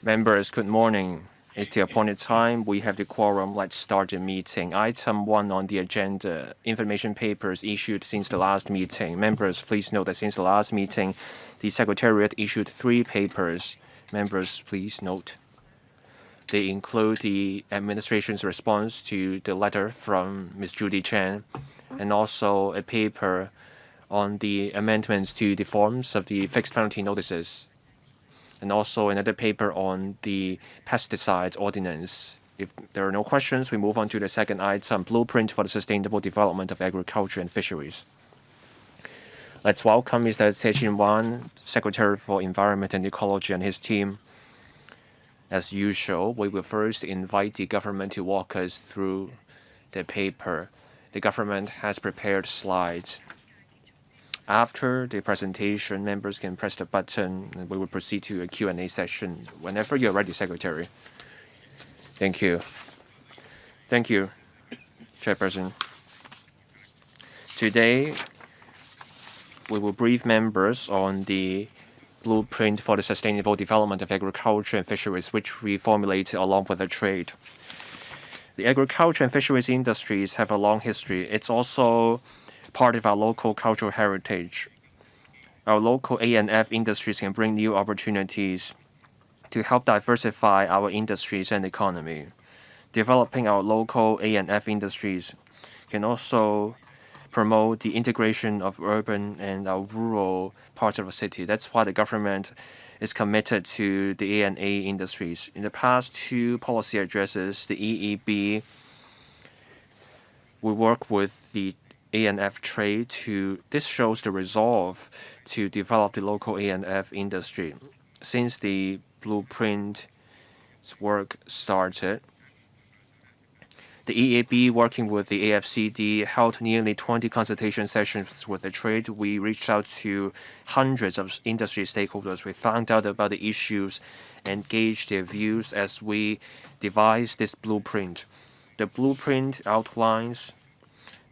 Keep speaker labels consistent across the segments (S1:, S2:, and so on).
S1: Members, good morning. It's the appointed time. We have the quorum. Let's start the meeting. Item 1 on the agenda, information papers issued since the last meeting. Members, please note that since the last meeting, the Secretariat issued 3 papers. Members, please note. They include the administration's response to the letter from Ms. Judy CHAN and also a paper on the amendments to the forms of the fixed penalty notices, and also another paper on the Pesticides Ordinance. If there are no questions, we move on to the second item, Blueprint for the Sustainable Development of Agriculture and Fisheries. Let's welcome Mr. Judy, Secretary for Environment and Ecology, and his team. As usual, we will first invite the government to walk us through the paper. The government has prepared slides. After the presentation, members can press the button and we will proceed to a Q&A session whenever you're ready, Secretary. Thank you. Thank you, Chairperson. Today, we will brief members on the Blueprint for the Sustainable Development of Agriculture and Fisheries, which we formulated along with the trade. The agriculture and fisheries industries have a long history. It's also part of our local cultural heritage. Our local A&F industries can bring new opportunities to help diversify our industries and economy. Developing our local A&F industries can also promote the integration of urban and our rural parts of the city. That's why the government is committed to the A&A industries. In the past 2 policy addresses, the EEB, we work with the A&F trade this shows the resolve to develop the local A&F industry. Since the blueprint work started, the EAB, working with the AFCD, held nearly 20 consultation sessions with the trade. We reached out to hundreds of industry stakeholders. We found out about the issues and gauged their views as we devised this blueprint. The blueprint outlines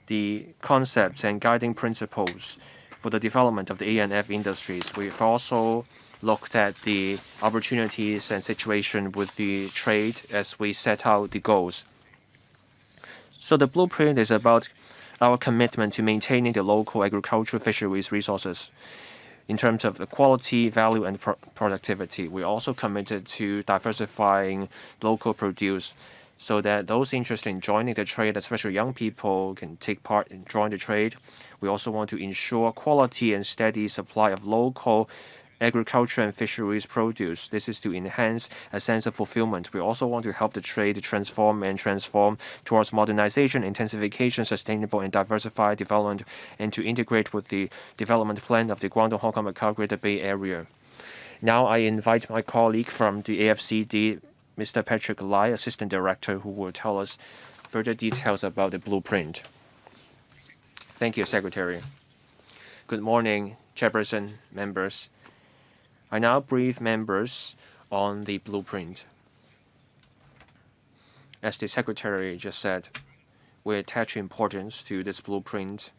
S1: the concepts and guiding principles for the development of the A&F industries. We've also looked at the opportunities and situation with the trade as we set out the goals. So the blueprint is about our commitment to maintaining the local agricultural fisheries resources in terms of quality, value, and productivity. We're also committed to diversifying local produce so that those interested in joining the trade, especially young people, can take part and join the trade. We also want to ensure quality and steady supply of local agriculture and fisheries produce. This is to enhance a sense of fulfillment. We also want to help the trade transform towards modernization, intensification, sustainable and diversified development, and to integrate with the development plan of the Guangdong, Hong Kong, Macau, Greater Bay Area. Now I invite my colleague from the AFCD, Mr. Patrick Lai, Assistant Director, who will tell us further details about the blueprint. Thank you, Secretary. Good morning, Chairperson, members. I now brief members on the blueprint. As the Secretary just said, we attach importance to this blueprint.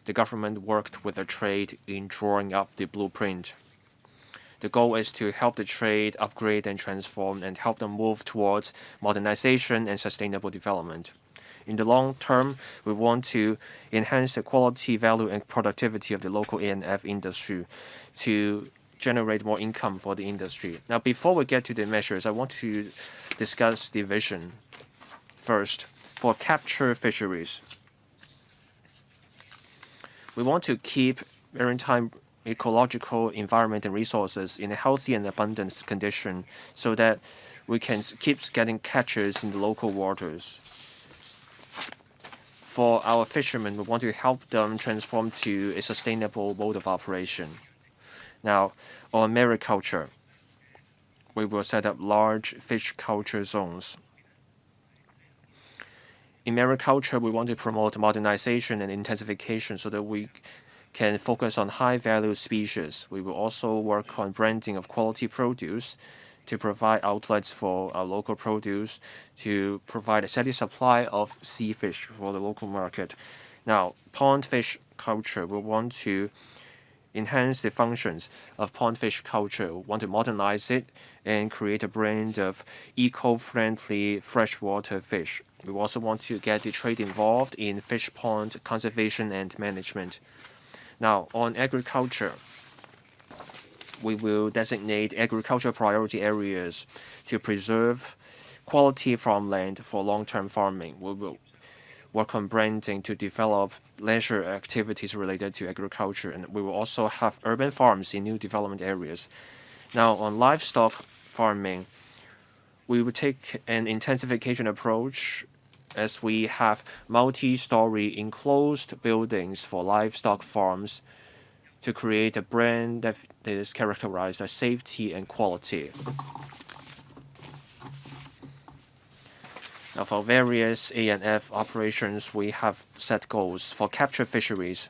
S1: The government worked with the trade in drawing up the blueprint. The goal is to help the trade upgrade and transform and help them move towards modernization and sustainable development. In the long term, we want to enhance the quality, value, and productivity of the local A&F industry to generate more income for the industry. Now, before we get to the measures, I want to discuss the vision. First, for capture fisheries, we want to keep maritime ecological environment and resources in a healthy and abundant condition so that we can keep getting catches in the local waters. For our fishermen, we want to help them transform to a sustainable mode of operation. Now, on mariculture, we will set up large fish culture zones. In mariculture, we want to promote modernization and intensification so that we can focus on high-value species. We will also work on branding of quality produce to provide outlets for our local produce, to provide a steady supply of sea fish for the local market. Now, pond fish culture, we want to enhance the functions of pond fish culture. We want to modernize it and create a brand of eco-friendly freshwater fish. We also want to get the trade involved in fish pond conservation and management. Now, on agriculture, we will designate agricultural priority areas to preserve quality farmland for long-term farming. We will work on branding to develop leisure activities related to agriculture, and we will also have urban farms in new development areas. Now, on livestock farming, we will take an intensification approach as we have multi-story enclosed buildings for livestock farms to create a brand that is characterized by safety and quality. Now, for various A&F operations, we have set goals. For capture fisheries,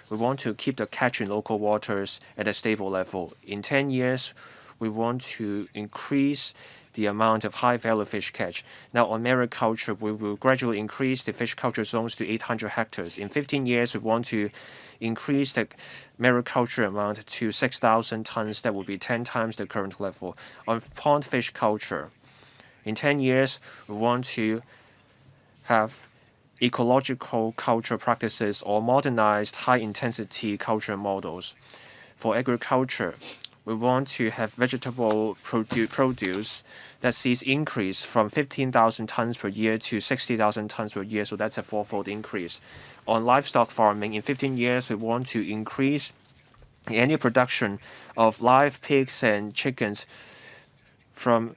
S1: we want to keep the catch in local waters at a stable level. In 10 years, we want to increase the amount of high-value fish catch. Now, on mariculture, we will gradually increase the fish culture zones to 800 hectares. In 15 years, we want to increase the mariculture amount to 6,000 tons. That will be 10 times the current level. On pond fish culture, in 10 years, we want to have ecological culture practices or modernized high-intensity culture models. For agriculture, we want to have vegetable produce that sees increase from 15,000 tons per year to 60,000 tons per year, so that's a fourfold increase. On livestock farming, in 15 years, we want to increase the annual production of live pigs and chickens from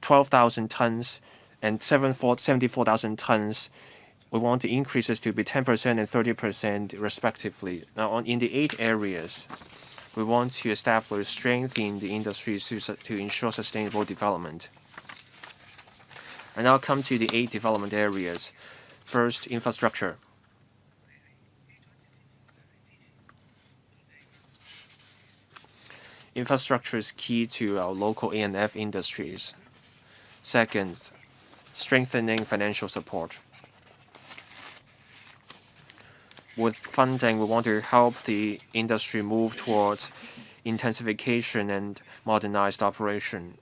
S1: 12,000 tons and 74,000 tons. We want the increases to be 10% and 30% respectively. Now, in the 8 areas, we want to establish strength in the industries to ensure sustainable development. And now come to the 8 development areas. First, infrastructure. Infrastructure is key to our local A&F industries. Second, strengthening financial support. With funding, we want to help the industry move towards intensification and modernized operation.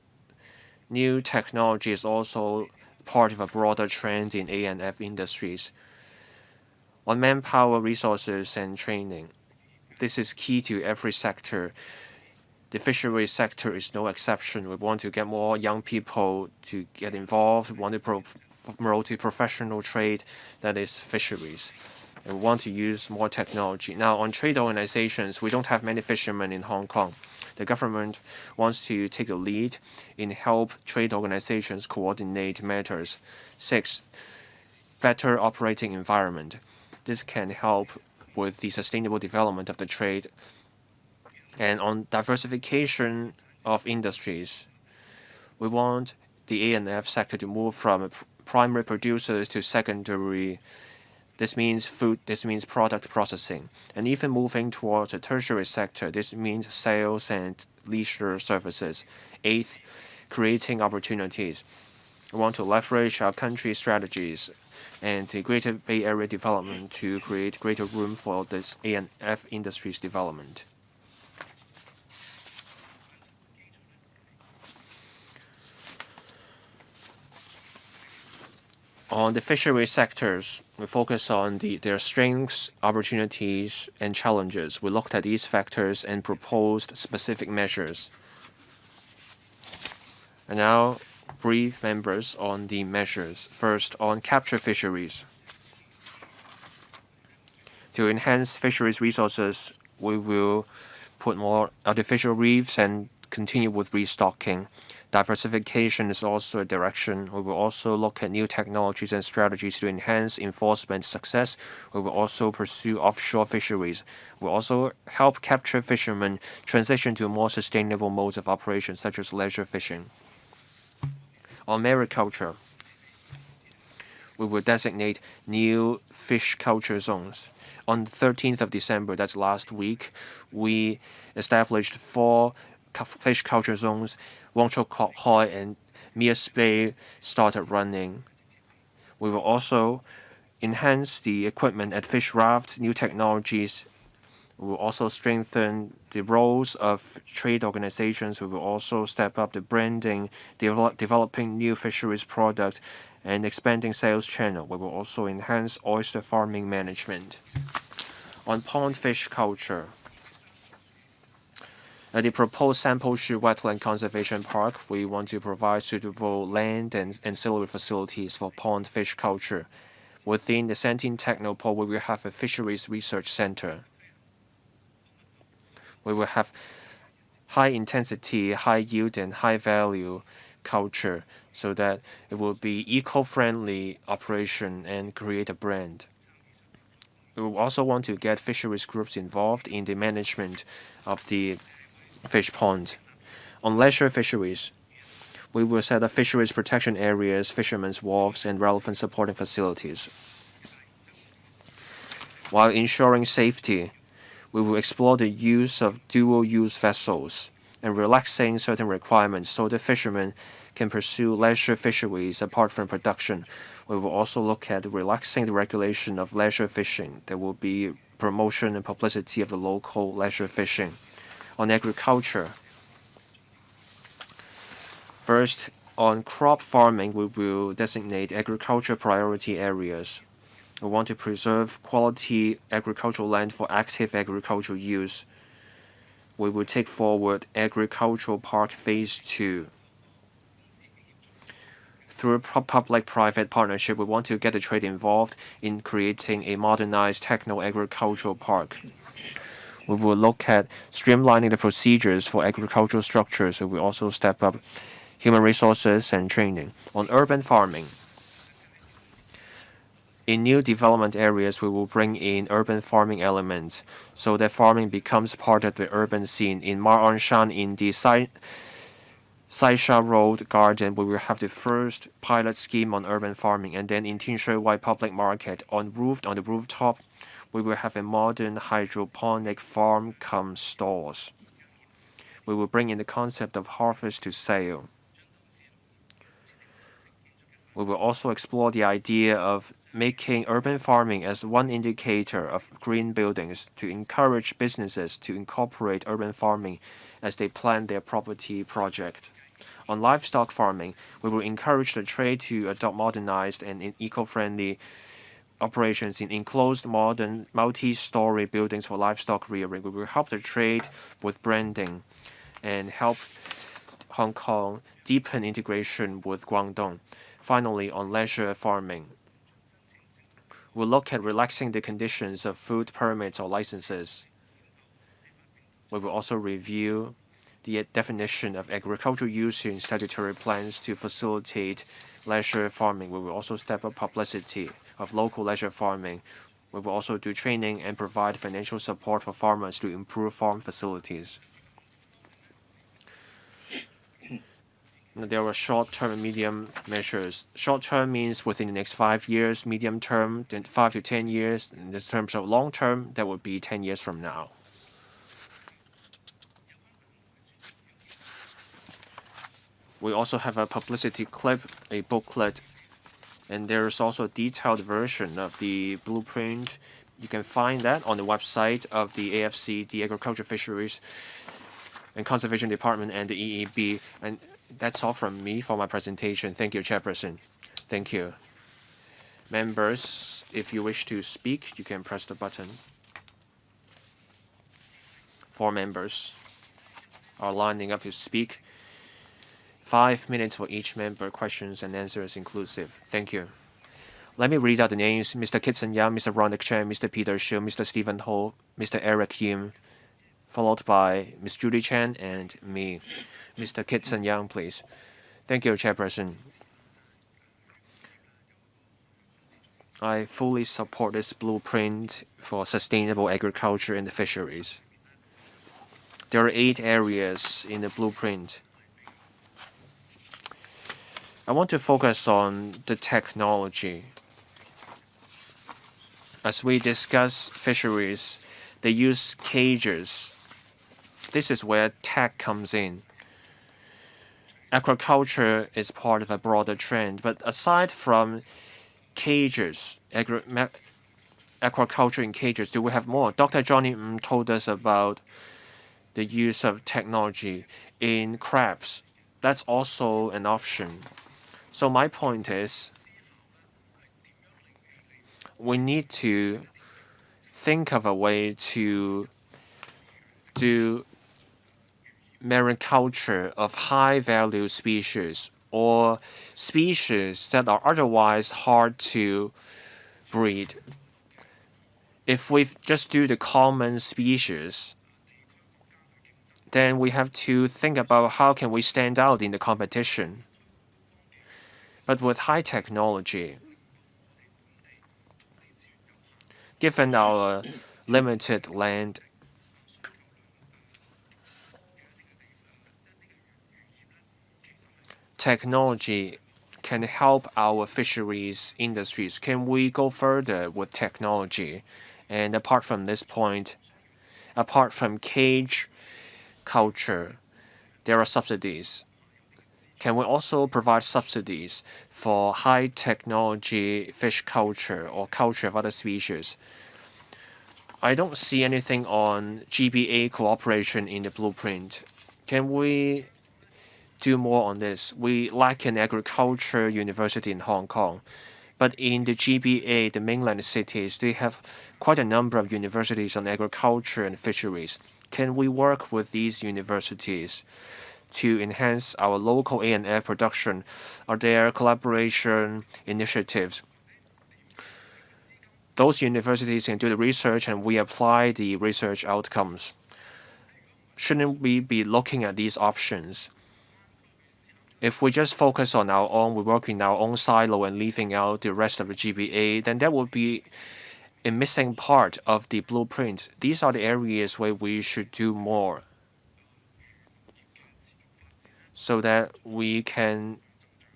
S1: New technology is also part of a broader trend in A&F industries. On manpower, resources, and training, this is key to every sector. The fisheries sector is no exception. We want to get more young people to get involved. We want to promote a professional trade that is fisheries. And we want to use more technology. Now, on trade organizations, we don't have many fishermen in Hong Kong. The government wants to take a lead in help trade organizations coordinate matters. 6, better operating environment. This can help with the sustainable development of the trade. And on diversification of industries, we want the A&F sector to move from primary producers to secondary. This means food, this means product processing. And even moving towards a tertiary sector, this means sales and leisure services. 8th, creating opportunities. We want to leverage our country's strategies and the Greater Bay Area development to create greater room for this A&F industry's development. On the fishery sectors, we focus on their strengths, opportunities, and challenges. We looked at these factors and proposed specific measures. And now, brief members on the measures. First, on capture fisheries. To enhance fisheries resources, we will put more artificial reefs and continue with restocking. Diversification is also a direction. We will also look at new technologies and strategies to enhance enforcement success. We will also pursue offshore fisheries. We will also help capture fishermen transition to more sustainable modes of operation, such as leisure fishing. On mariculture, we will designate new fish culture zones. On the 13th of December, that's last week, we established 4 fish culture zones. Wong Chuk Kok Hoi and Mias Bay started running. We will also enhance the equipment at fish rafts, new technologies, We will also strengthen the roles of trade organizations. We will also step up the branding, developing new fisheries products, and expanding sales channel. We will also enhance oyster farming management. On pond fish culture, at the proposed Sample Shoe Wetland Conservation Park, we want to provide suitable land and ancillary facilities for pond fish culture. Within the Sentin Technopole, we will have a fisheries research center. We will have high intensity, high yield, and high value culture so that it will be eco-friendly operation and create a brand. We will also want to get fisheries groups involved in the management of the fish pond. On leisure fisheries, we will set up fisheries protection areas, fishermen's wharves, and relevant supporting facilities. While ensuring safety, we will explore the use of dual-use vessels and relaxing certain requirements so the fishermen can pursue leisure fisheries apart from production. We will also look at relaxing the regulation of leisure fishing. There will be promotion and publicity of the local leisure fishing. On agriculture, first, on crop farming, we will designate agriculture priority areas. We want to preserve quality agricultural land for active agricultural use. We will take forward Agricultural Park Phase 2. Through public-private partnership, we want to get the trade involved in creating a modernized techno-agricultural park. We will look at streamlining the procedures for agricultural structures. We will also step up human resources and training. On urban farming, in new development areas, we will bring in urban farming elements so that farming becomes part of the urban scene. In Ma On Shan, in the Saisha Road Garden, we will have the first pilot scheme on urban farming, and then in Tinshui Wai Public Market, on the rooftop, we will have a modern hydroponic farm cum stores. We will bring in the concept of harvest to sale. We will also explore the idea of making urban farming as one indicator of green buildings to encourage businesses to incorporate urban farming as they plan their property project. On livestock farming, we will encourage the trade to adopt modernized and eco-friendly operations in enclosed modern multi-story buildings for livestock rearing. We will help the trade with branding and help Hong Kong deepen integration with Guangdong. Finally, on leisure farming, we'll look at relaxing the conditions of food permits or licenses. We will also review the definition of agricultural use in statutory plans to facilitate leisure farming. We will also step up publicity of local leisure farming. We will also do training and provide financial support for farmers to improve farm facilities. There are short-term and medium measures. Short-term means within the next 5 years, medium-term, then 5 to 10 years. In terms of long-term, that would be 10 years from now. We also have a publicity clip, a booklet, and there is also a detailed version of the blueprint. You can find that on the website of the AFC, the Agriculture, Fisheries and Conservation Department, and the EEB. And that's all from me for my presentation. Thank you, Chairperson. Thank you. Members, if you wish to speak, you can press the button. 4 members are lining up to speak. 5 minutes for each member, questions and answers inclusive. Thank you. Let me read out the names: Mr. Kitson Yang, Mr. Ronald Chen, Mr. Peter Shiu, Mr. Stephen Ho, Mr. Eric Yim, followed by Ms. Judy Chan and me. Mr. Kitson Yang, please. Thank you, Chairperson. I fully support this blueprint for sustainable agriculture and fisheries. There are 8 areas in the blueprint. I want to focus on the technology. As we discuss fisheries, they use cages. This is where tech comes in. Aquaculture is part of a broader trend, but aside from cages, aquaculture in cages. Do we have more? Dr. Johnny told us about the use of technology in crabs. That's also an option. So my point is, we need to think of a way to do mariculture of high-value species or species that are otherwise hard to breed. If we just do the common species, then we have to think about how can we stand out in the competition. But with high technology, given our limited land, technology can help our fisheries industries. Can we go further with technology? And apart from this point, apart from cage culture, there are subsidies. Can we also provide subsidies for high technology fish culture or culture of other species? I don't see anything on GBA cooperation in the blueprint. Can we do more on this? We lack an agriculture university in Hong Kong, but in the GBA, the mainland cities, they have quite a number of universities on agriculture and fisheries. Can we work with these universities to enhance our local A&F production? Are there collaboration initiatives? Those universities can do the research and we apply the research outcomes. Shouldn't we be looking at these options? If we just focus on our own, we work in our own silo and leaving out the rest of the GBA, then that would be a missing part of the blueprint. These are the areas where we should do more so that we can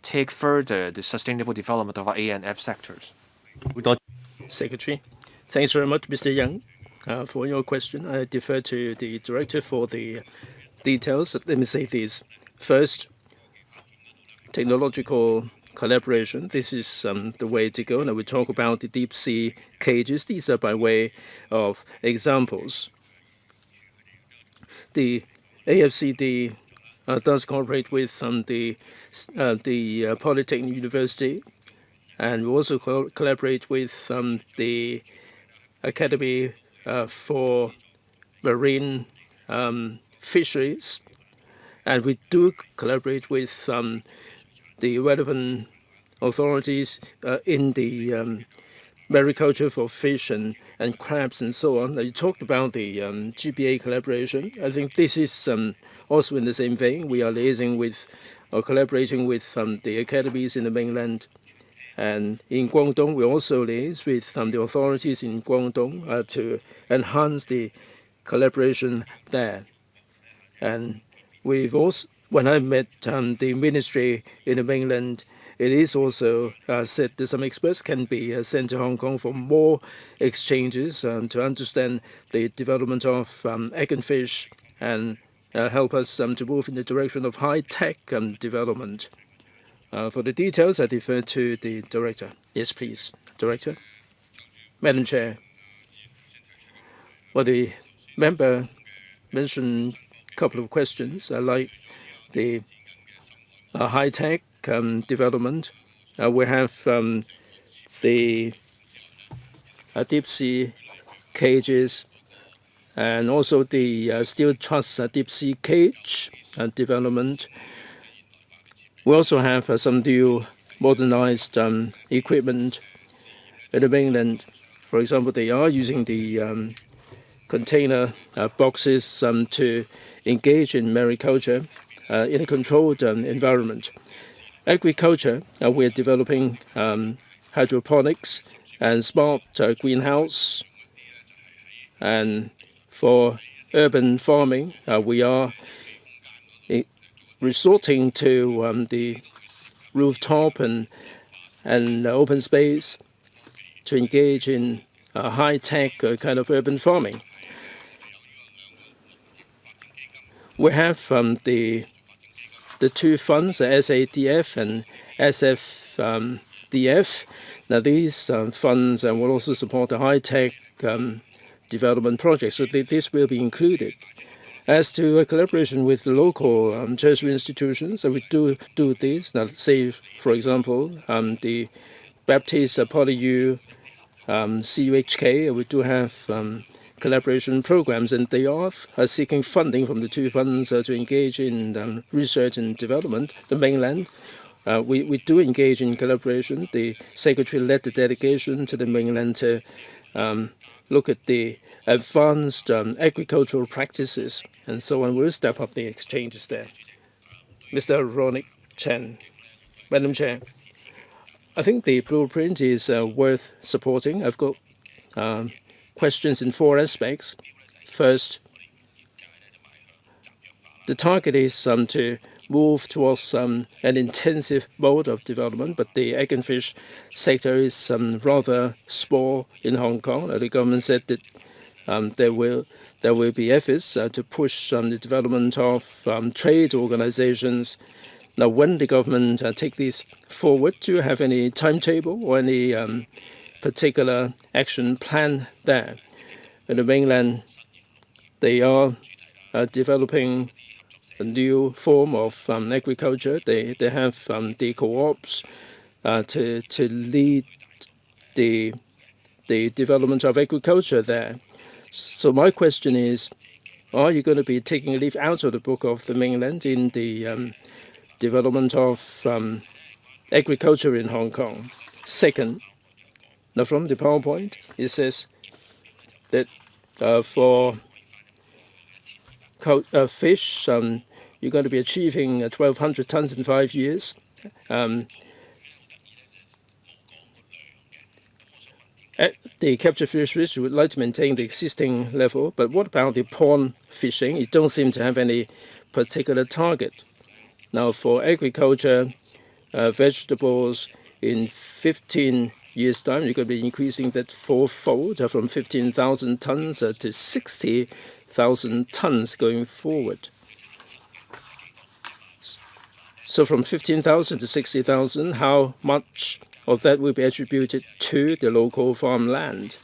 S1: take further the sustainable development of our A&F sectors.
S2: Secretary, thanks very much, Mr. Yang, for your question. I defer to the Director for the details. Let me say this. First, technological collaboration. This is the way to go. Now we talk about the deep sea cages. These are by way of examples. The AFCD does cooperate with the Polytechnic University, and we also collaborate with the Academy for Marine Fisheries, and we do collaborate with the relevant authorities in the mariculture for fish and crabs and so on. Now, you talked about the GBA collaboration. I think this is also in the same vein. We are liaising with or collaborating with the academies in the mainland. And in Guangdong, we also liaise with the authorities in Guangdong to enhance the collaboration there. And we've also, when I met the ministry in the mainland, it is also said that some experts can be sent to Hong Kong for more exchanges to understand the development of egg and fish and help us to move in the direction of high-tech development. For the details, I defer to the Director. Yes, please, Director. Madam Chair, well, the member mentioned a couple of questions. I like the high-tech development. We have the deep-sea cages and also the steel truss deep-sea cage development. We also have some new modernized equipment in the mainland. For example, they are using the container boxes to engage in mariculture in a controlled environment. Agriculture, we're developing hydroponics and smart greenhouse. And for urban farming, we are resorting to the rooftop and open space to engage in high-tech kind of urban farming. We have the two funds, SADF and SF DF. Now these funds will also support the high-tech development projects, so this will be included. As to collaboration with the local tertiary institutions, we do this. Now, say, for example, the Baptist PolyU CUHK, we do have collaboration programs, and they are seeking funding from the two funds to engage in research and development. The mainland, we do engage in collaboration. The Secretary led the delegation to the mainland to look at the advanced agricultural practices and so on. We'll step up the exchanges there. Mr. Ronnie Chan. Madam Chair, I think the blueprint is worth supporting. I've got questions in 4 aspects. First, the target is to move towards an intensive mode of development, but the egg and fish sector is rather small in Hong Kong. The government said that there will be efforts to push the development of trade organizations. Now, when the government take this forward, do you have any timetable or any particular action plan there? In the mainland, they are developing a new form of agriculture. They have the co-ops to lead the development of agriculture there. So my question is, are you going to be taking a leaf out of the book of the mainland in the development of agriculture in Hong Kong? Second, now from the PowerPoint, it says that for fish, you're going to be achieving 1,200 tons in 5 years. At the capture fisheries, you would like to maintain the existing level, but what about the pond fishing? You don't seem to have any particular target. Now, for agriculture, vegetables, in 15 years' time, you're going to be increasing that fourfold from 15,000 tons to 60,000 tons going forward. So from 15,000 to 60,000, how much of that will be attributed to the local farmland?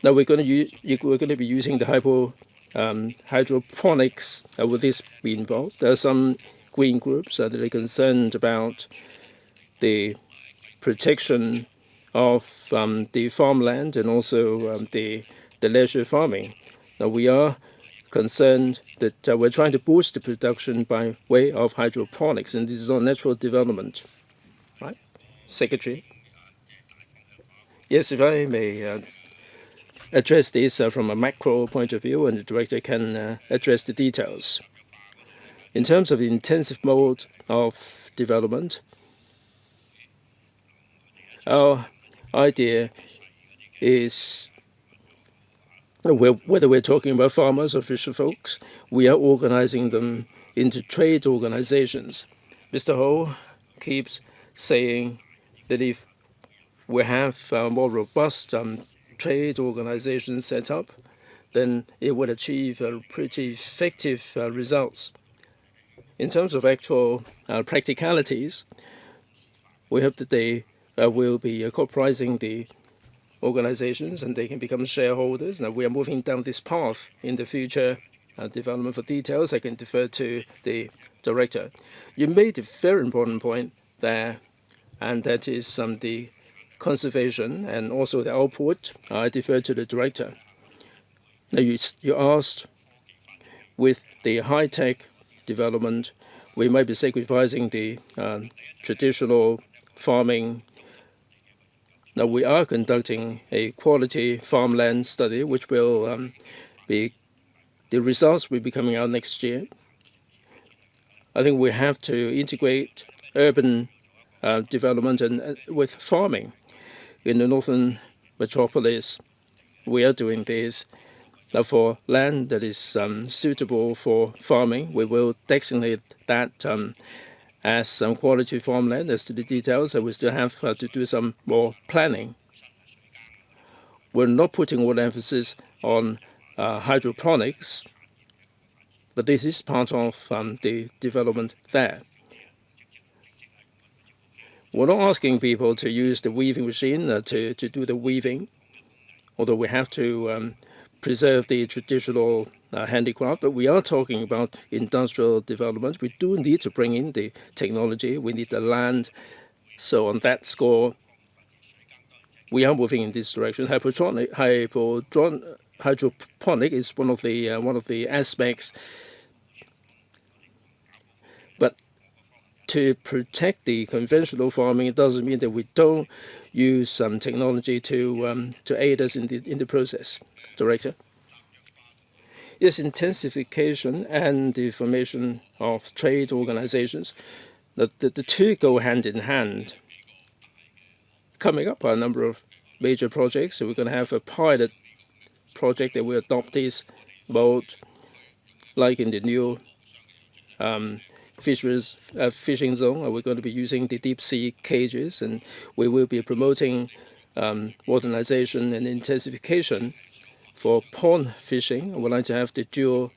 S2: Now we're going to be using the hydroponics. Will this be involved? There are some green groups that are concerned about the protection of the farmland and also the leisure farming. Now we are concerned that we're trying to boost the production by way of hydroponics, and this is not natural development. Right? Secretary? Yes, if I may address this from a macro point of view, and the director can address the details. In terms of the intensive mode of development, our idea is, whether we're talking about farmers or fisher folks, we are organizing them into trade organizations. Mr. Ho keeps saying that if we have more robust trade organizations set up, then it would achieve pretty effective results. In terms of actual practicalities, we hope that they will be co-pricing the organizations and they can become shareholders. Now we are moving down this path in the future development. For details, I can defer to the director. You made a very important point there, and that is the conservation and also the output. I defer to the director. Now you asked, with the high-tech development, we might be sacrificing the traditional farming. Now we are conducting a quality farmland study, which will the results will be coming out next year. I think we have to integrate urban development and with farming. In the northern metropolis, we are doing this. Now for land that is suitable for farming, we will designate that as some quality farmland. As to the details, we still have to do some more planning. We're not putting all emphasis on hydroponics, but this is part of the development there. We're not asking people to use the weaving machine to do the weaving, although we have to preserve the traditional handicraft, but we are talking about industrial development. We do need to bring in the technology. We need the land. So on that score, we are moving in this direction. Hydroponic is one of the aspects. But to protect the conventional farming, it doesn't mean that we don't use some technology to aid us in the process. Director. Yes, intensification and the formation of trade organizations, the two go hand in hand. Coming up are a number of major projects. So we're going to have a pilot project that will adopt this mode, like in the new fisheries fishing zone. We're going to be using the deep sea cages, and we will be promoting modernization and intensification for pond fishing. I would like to have the dual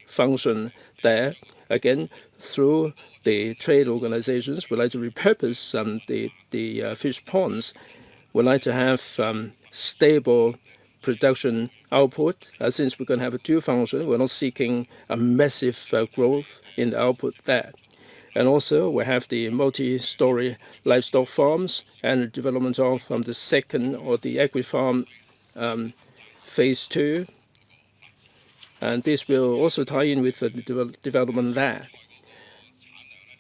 S2: function there. Again, through the trade organizations, we'd like to repurpose the fish ponds. We'd like to have stable production output. Since we're going to have a dual function, we're not seeking a massive growth in the output there. And also, we have the multi-story livestock farms and the development of the second or the agri-farm phase 2. And this will also tie in with the development there.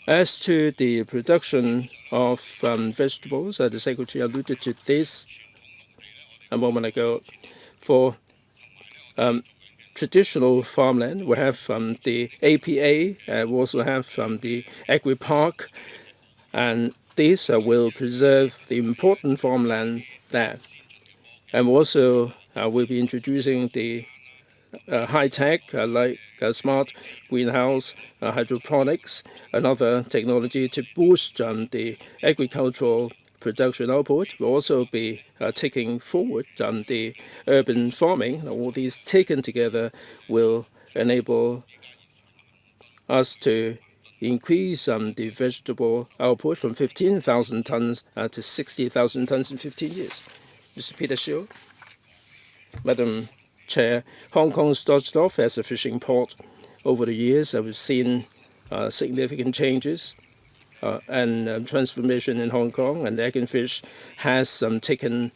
S2: As to the production of vegetables, the Secretary alluded to this a moment ago. For traditional farmland, we have the APA, we also have the agri-park, and this will preserve the important farmland there. And we also will be introducing the high-tech, like smart greenhouse, hydroponics, another technology to boost the agricultural production output. We'll also be taking forward the urban farming. All these taken together will enable us to increase the vegetable output from 15,000 tons to 60,000 tons in 15 years. Mr. Peter Shiu. Madam Chair, Hong Kong started off as a fishing port. Over the years, we've seen significant changes and transformation in Hong Kong, and egg and fish has taken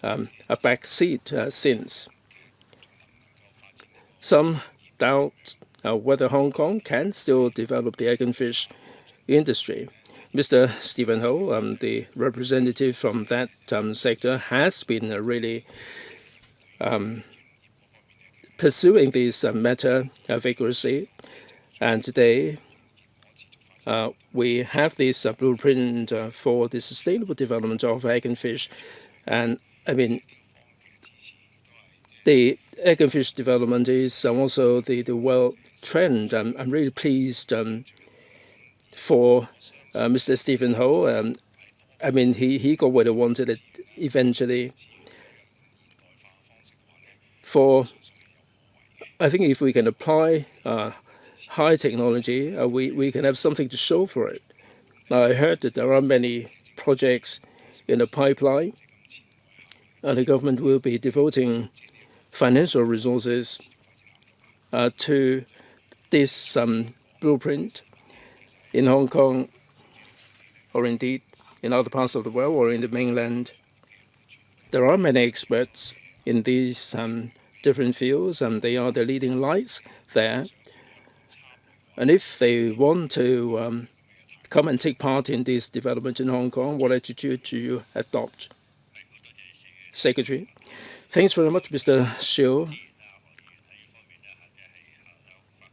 S2: a back seat since. Some doubt whether Hong Kong can still develop the egg and fish industry. Mr. Stephen Ho, the representative from that sector, has been really pursuing this matter vigorously, and today we have this blueprint for the sustainable development of egg and fish. And I mean, the egg and fish development is also the world trend. I'm really pleased for Mr. Stephen Ho. I mean, he got what he wanted eventually. I think if we can apply high technology, we can have something to show for it. Now, I heard that there are many projects in the pipeline, and the government will be devoting financial resources to this blueprint in Hong Kong, or indeed in other parts of the world, or in the mainland. There are many experts in these different fields, and they are the leading lights there. And if they want to come and take part in this development in Hong Kong, what attitude do you adopt? Secretary. Thanks very much, Mr. Shiu.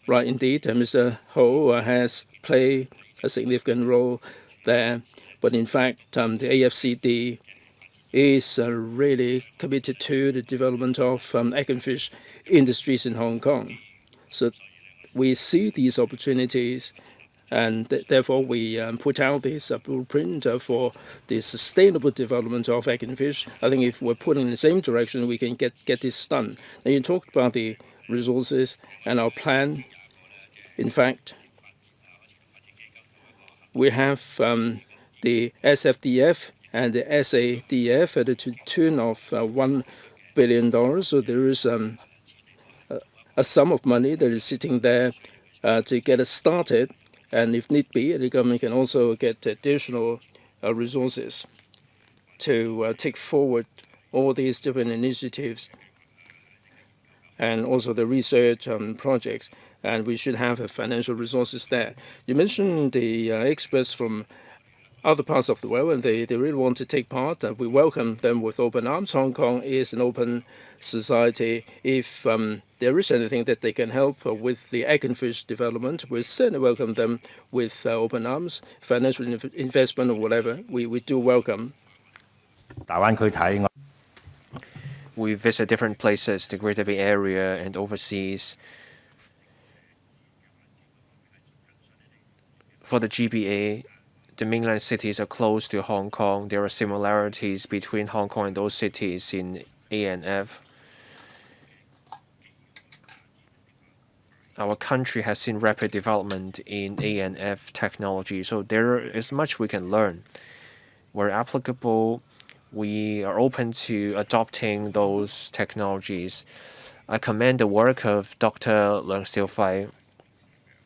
S2: Right, indeed, Mr. Ho has played a significant role there. But in fact, the AFCD is really committed to the development of egg and fish industries in Hong Kong. So we see these opportunities, and therefore we put out this blueprint for the sustainable development of egg and fish. I think if we're putting in the same direction, we can get this done. Now, you talked about the resources and our plan. In fact, we have the SFDF and the SADF at the tune of $1 billion. So there is a sum of money that is sitting there to get us started. And if need be, the government can also get additional resources to take forward all these different initiatives and also the research projects. And we should have financial resources there. You mentioned the experts from other parts of the world, and they really want to take part. We welcome them with open arms. Hong Kong is an open society. If there is anything that they can help with the egg and fish development, we certainly welcome them with open arms, financial investment or whatever. We do welcome.
S1: We visit different places, the Greater Bay Area and overseas. For the GBA, the mainland cities are close to Hong Kong. There are similarities between Hong Kong and those cities in ANF. Our country has seen rapid development in ANF technology, so there is much we can learn. Where applicable, we are open to adopting those technologies. I commend the work of Dr. Leung Xiaofai.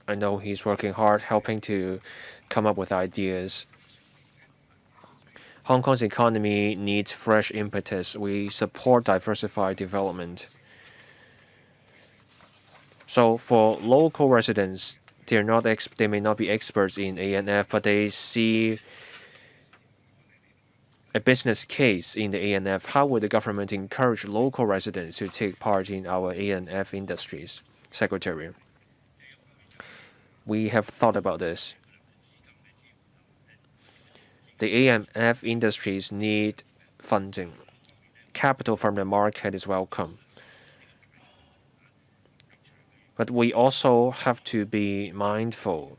S1: I know he's working hard, helping to come up with ideas. Hong Kong's economy needs fresh impetus. We support diversified development. So for local residents, they may not be experts in ANF, but they see a business case in the ANF. How would the government encourage local residents to take part in our ANF industries? Secretary, we have thought about this. The ANF industries need funding. Capital from the market is welcome. But we also have to be mindful.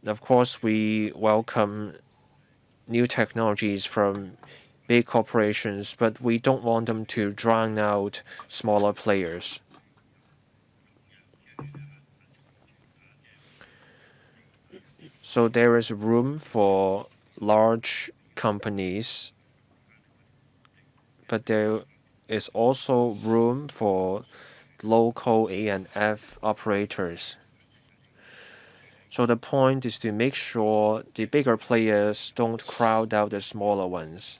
S1: Of course, we welcome new technologies from big corporations, but we don't want them to drown out smaller players. So there is room for large companies, but there is also room for local ANF operators. So the point is to make sure the bigger players don't crowd out the smaller ones,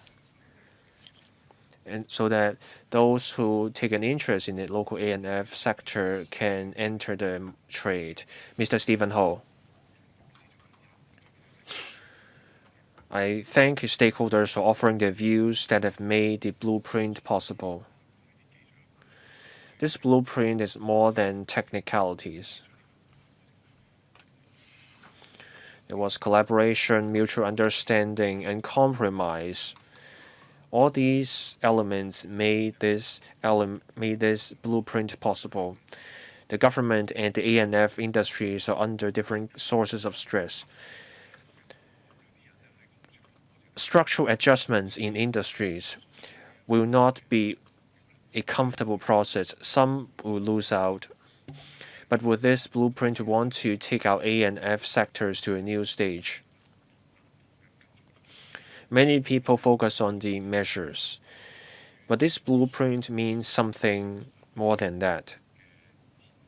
S1: and so that those who take an interest in the local ANF sector can enter the trade. Mr. Stephen Ho. I thank stakeholders for offering their views that have made the blueprint possible. This blueprint is more than technicalities. There was collaboration, mutual understanding, and compromise. All these elements made this blueprint possible. The government and the ANF industries are under different sources of stress. Structural adjustments in industries will not be a comfortable process. Some will lose out. But with this blueprint, we want to take our ANF sectors to a new stage. Many people focus on the measures, but this blueprint means something more than that.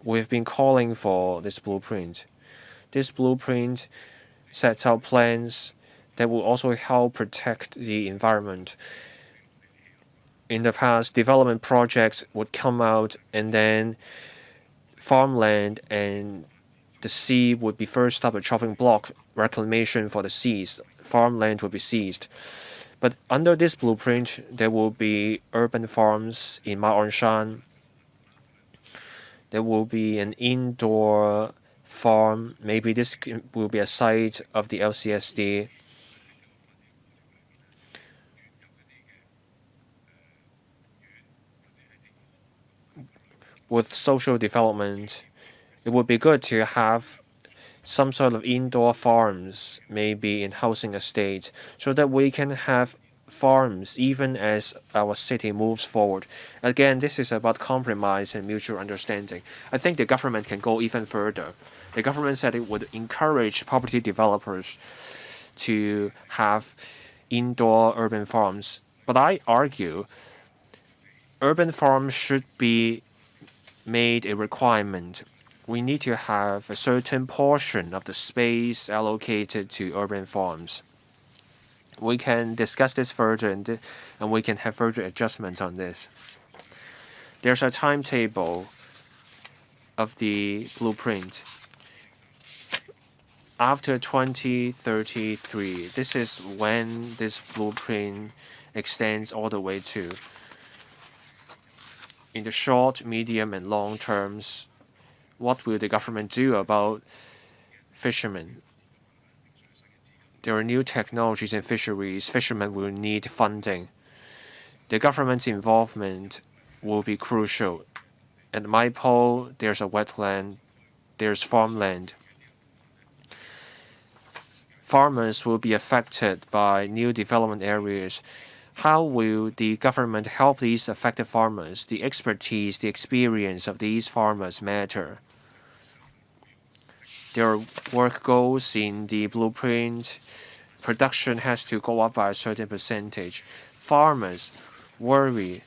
S1: We've been calling for this blueprint. This blueprint sets out plans that will also help protect the environment. In the past, development projects would come out, and then farmland and the sea would be first up a chopping block, reclamation for the seas. Farmland will be seized. But under this blueprint, there will be urban farms in Ma On Shan. There will be an indoor farm. Maybe this will be a site of the LCSD. With social development, it would be good to have some sort of indoor farms, maybe in housing estates, so that we can have farms even as our city moves forward. Again, this is about compromise and mutual understanding. I think the government can go even further. The government said it would encourage property developers to have indoor urban farms. But I argue urban farms should be made a requirement. We need to have a certain portion of the space allocated to urban farms. We can discuss this further and we can have further adjustments on this. There's a timetable of the blueprint. After 2033, this is when this blueprint extends all the way to. In the short, medium, and long terms, what will the government do about fishermen? There are new technologies in fisheries. Fishermen will need funding. The government's involvement will be crucial. At my pole, there's a wetland, there's farmland. Farmers will be affected by new development areas. How will the government help these affected farmers? The expertise, the experience of these farmers matter. There are work goals in the blueprint. Production has to go up by a certain percentage. Farmers worry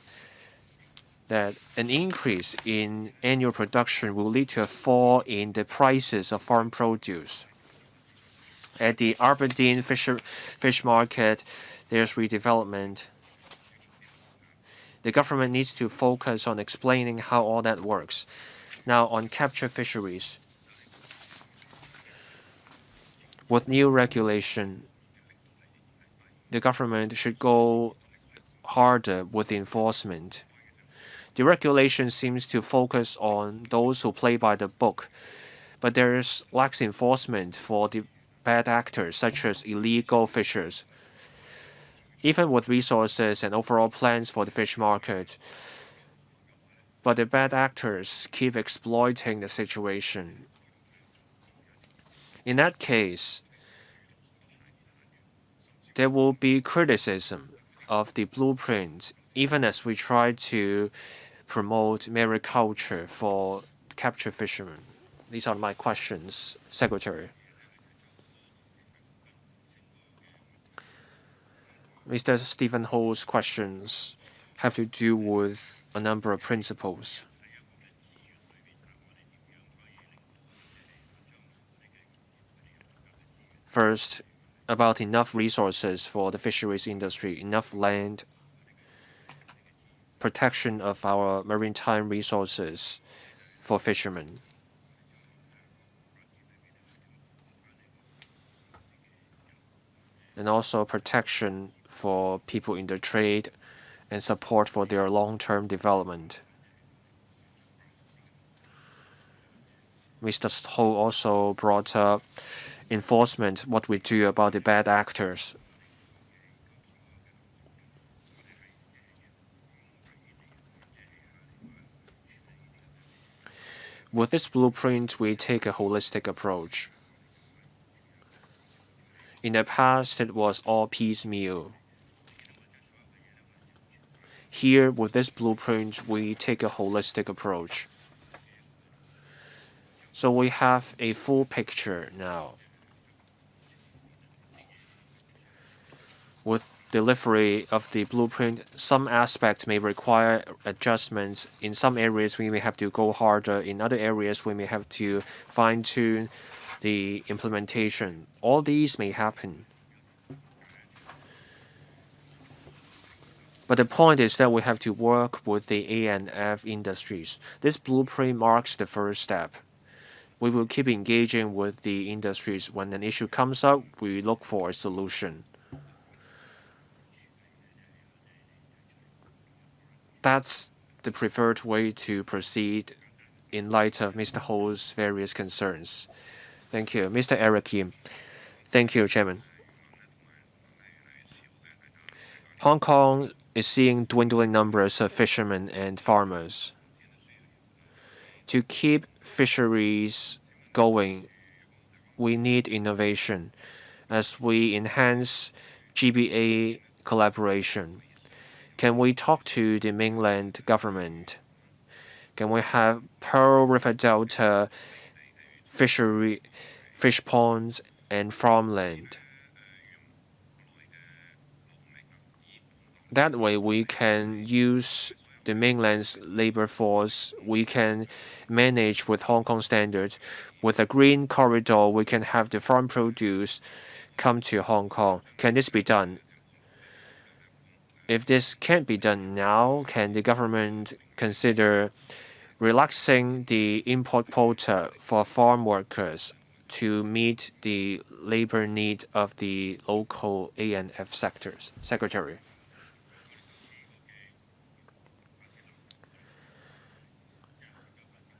S1: that an increase in annual production will lead to a fall in the prices of farm produce. At the Aberdeen fish market, there's redevelopment. The government needs to focus on explaining how all that works. Now, on capture fisheries. With new regulation, the government should go harder with enforcement. The regulation seems to focus on those who play by the book, but there is lax enforcement for the bad actors, such as illegal fishers. Even with resources and overall plans for the fish market, but the bad actors keep exploiting the situation. In that case, there will be criticism of the blueprint, even as we try to promote mariculture for capture fishermen. These are my questions, Secretary. Mr. Stephen Ho's questions have to do with a number of principles. First, about enough resources for the fisheries industry, enough land, protection of our maritime resources for fishermen. And also protection for people in the trade and support for their long-term development. Mr. Ho also brought up enforcement, what we do about the bad actors. With this blueprint, we take a holistic approach. In the past, it was all piecemeal. Here, with this blueprint, we take a holistic approach. So we have a full picture now. With delivery of the blueprint, some aspects may require adjustments. In some areas, we may have to go harder. In other areas, we may have to fine-tune the implementation. All these may happen. But the point is that we have to work with the A&F industries. This blueprint marks the first step. We will keep engaging with the industries. When an issue comes up, we look for a solution. That's the preferred way to proceed in light of Mr. Ho's various concerns. Thank you. Mr. Eric Kim. Thank you, Chairman. Hong Kong is seeing dwindling numbers of fishermen and farmers. To keep fisheries going, we need innovation as we enhance GBA collaboration. Can we talk to the mainland government? Can we have Pearl River Delta fish ponds and farmland? That way, we can use the mainland's labor force. We can manage with Hong Kong standards. With a green corridor, we can have the farm produce come to Hong Kong. Can this be done? If this can't be done now, can the government consider relaxing the import quota for farm workers to meet the labor need of the local ANF sectors? Secretary.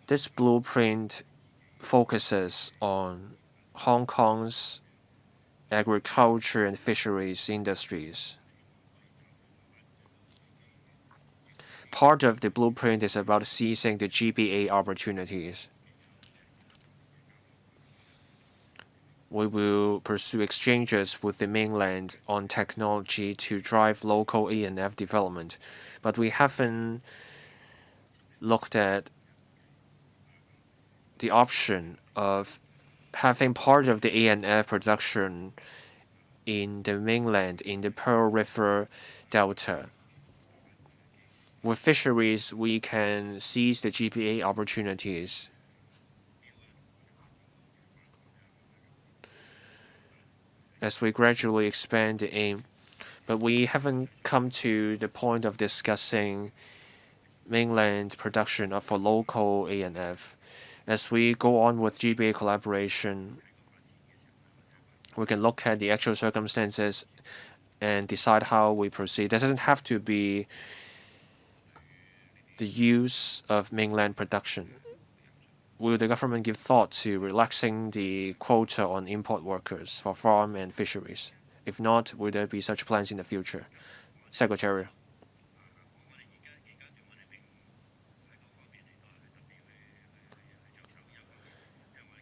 S1: This blueprint focuses on Hong Kong's agriculture and fisheries industries. Part of the blueprint is about seizing the GBA opportunities. We will pursue exchanges with the mainland on technology to drive local ANF development, but we haven't looked at the option of having part of the ANF production in the mainland in the Pearl River Delta. With fisheries, we can seize the GPA opportunities. As we gradually expand the aim, but we haven't come to the point of discussing mainland production for local ANF. As we go on with GBA collaboration, we can look at the actual circumstances and decide how we proceed. It doesn't have to be the use of mainland production. Will the government give thought to relaxing the quota on import workers for farm and fisheries? If not, will there be such plans in the future? Secretary.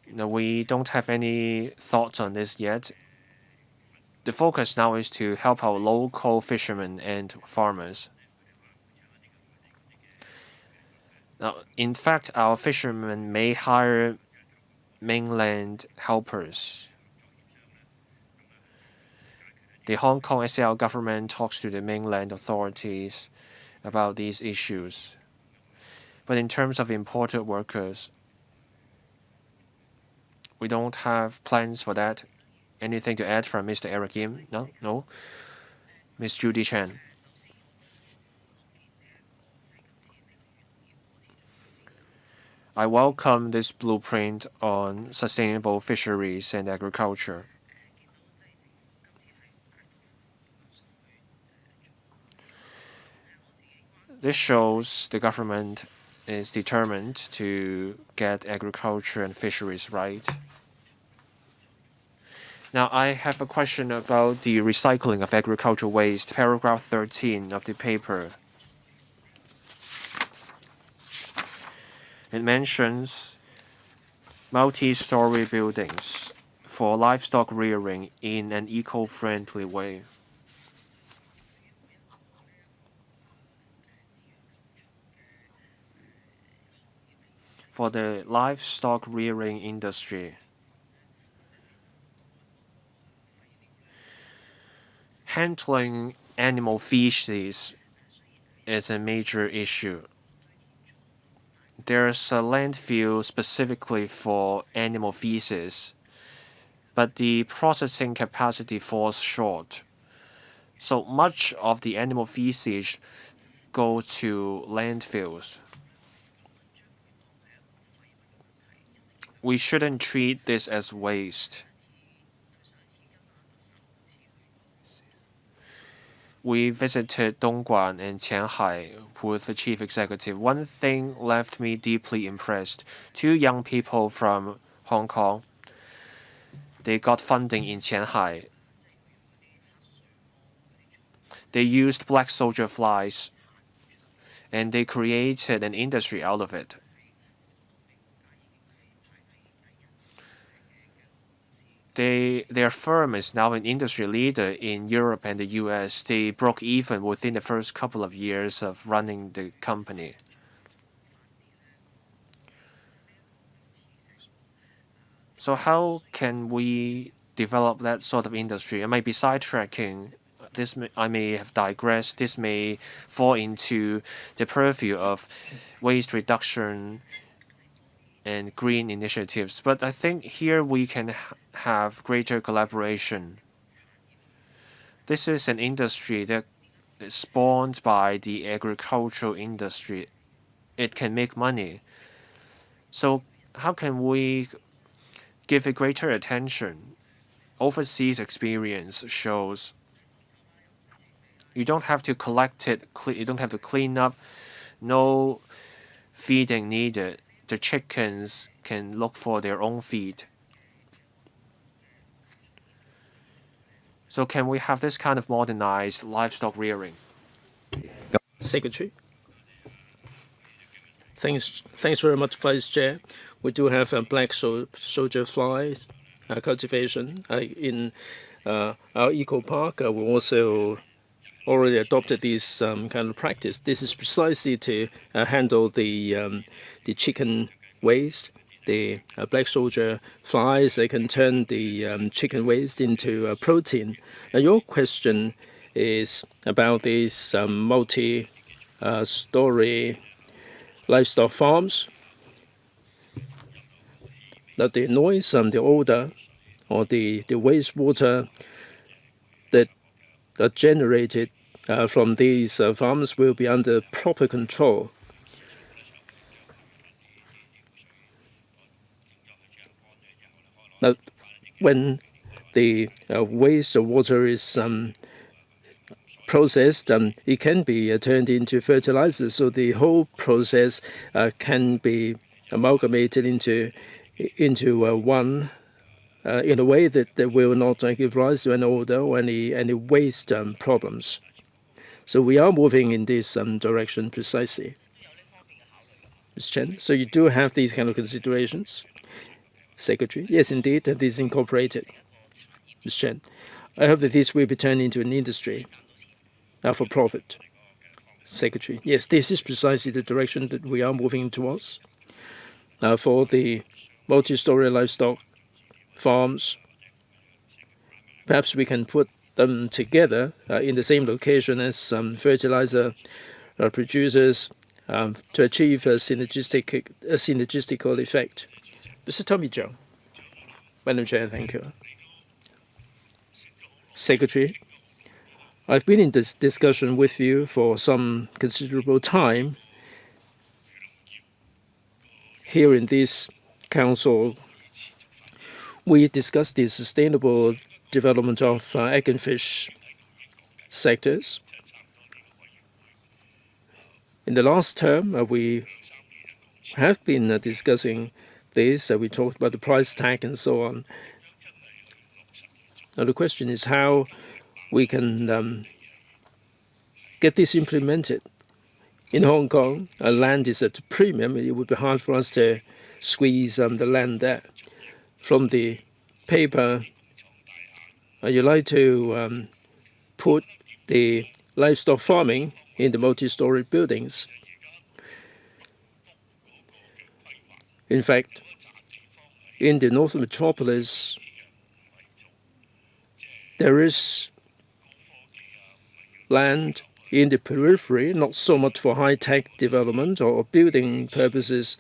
S1: No, we don't have any thoughts on this yet. The focus now is to help our local fishermen and farmers. Now, in fact, our fishermen may hire mainland helpers. The Hong Kong SAR government talks to the mainland authorities about these issues. But in terms of imported workers, we don't have plans for that. Anything to add from Mr. Eric Yim? No? No? Ms. Judy Chan. I welcome this blueprint on sustainable fisheries and agriculture. This shows the government is determined to get agriculture and fisheries right. Now, I have a question about the recycling of agricultural waste, paragraph 13 of the paper. It mentions multi-story buildings for livestock rearing in an eco-friendly way. For the livestock rearing industry, handling animal feces is a major issue. There's a landfill specifically for animal feces, but the processing capacity falls short. So much of the animal feces go to landfills. We shouldn't treat this as waste. We visited Dongguan and Qianhai with the chief executive. One thing left me deeply impressed. Two young people from Hong Kong, they got funding in Qianhai. They used black soldier flies and they created an industry out of it. Their firm is now an industry leader in Europe and the US. They broke even within the first couple of years of running the company. So how can we develop that sort of industry? I might be sidetracking I may have digressed. This may fall into the purview of waste reduction and green initiatives. But I think here we can have greater collaboration. This is an industry that is spawned by the agricultural industry. It can make money. So how can we give it greater attention? Overseas experience shows you don't have to collect it, you don't have to clean up, no feeding needed. The chickens can look for their own feed. So can we have this kind of modernized livestock rearing?
S2: Secretary. Thanks very much, Vice Chair. We do have black soldier fly cultivation in our eco park. We also already adopted this kind of practice. This is precisely to handle the chicken waste. The black soldier flies, they can turn the chicken waste into protein. Now, your question is about these multi-story livestock farms. Now, the noise, the odor, or the wastewater that are generated from these farms will be under proper control. Now, when the wastewater is processed, it can be turned into fertilizer, so the whole process can be amalgamated into one in a way that will not give rise to an odor or any waste problems. So we are moving in this direction precisely. Ms. Chen, so you do have these kind of considerations? Secretary, yes, indeed, that is incorporated. Ms. Chen, I hope that this will be turned into an industry for profit. Secretary, yes, this is precisely the direction that we are moving towards. For the multi-story livestock farms, perhaps we can put them together in the same location as fertilizer producers to achieve a synergistical effect. Mr. Tommy Zhang. Madam Chair, thank you. Secretary, I've been in this discussion with you for some considerable time here in this council. We discussed the sustainable development of egg and fish sectors. In the last term, we have been discussing this. We talked about the price tag and so on. Now the question is how we can get this implemented. In Hong Kong, land is at a premium. It would be hard for us to squeeze the land there. From the paper, you like to put the livestock farming in the multi-story buildings. In fact, in the North Metropolis, there is land in the periphery, not so much for high-tech development or building purposes.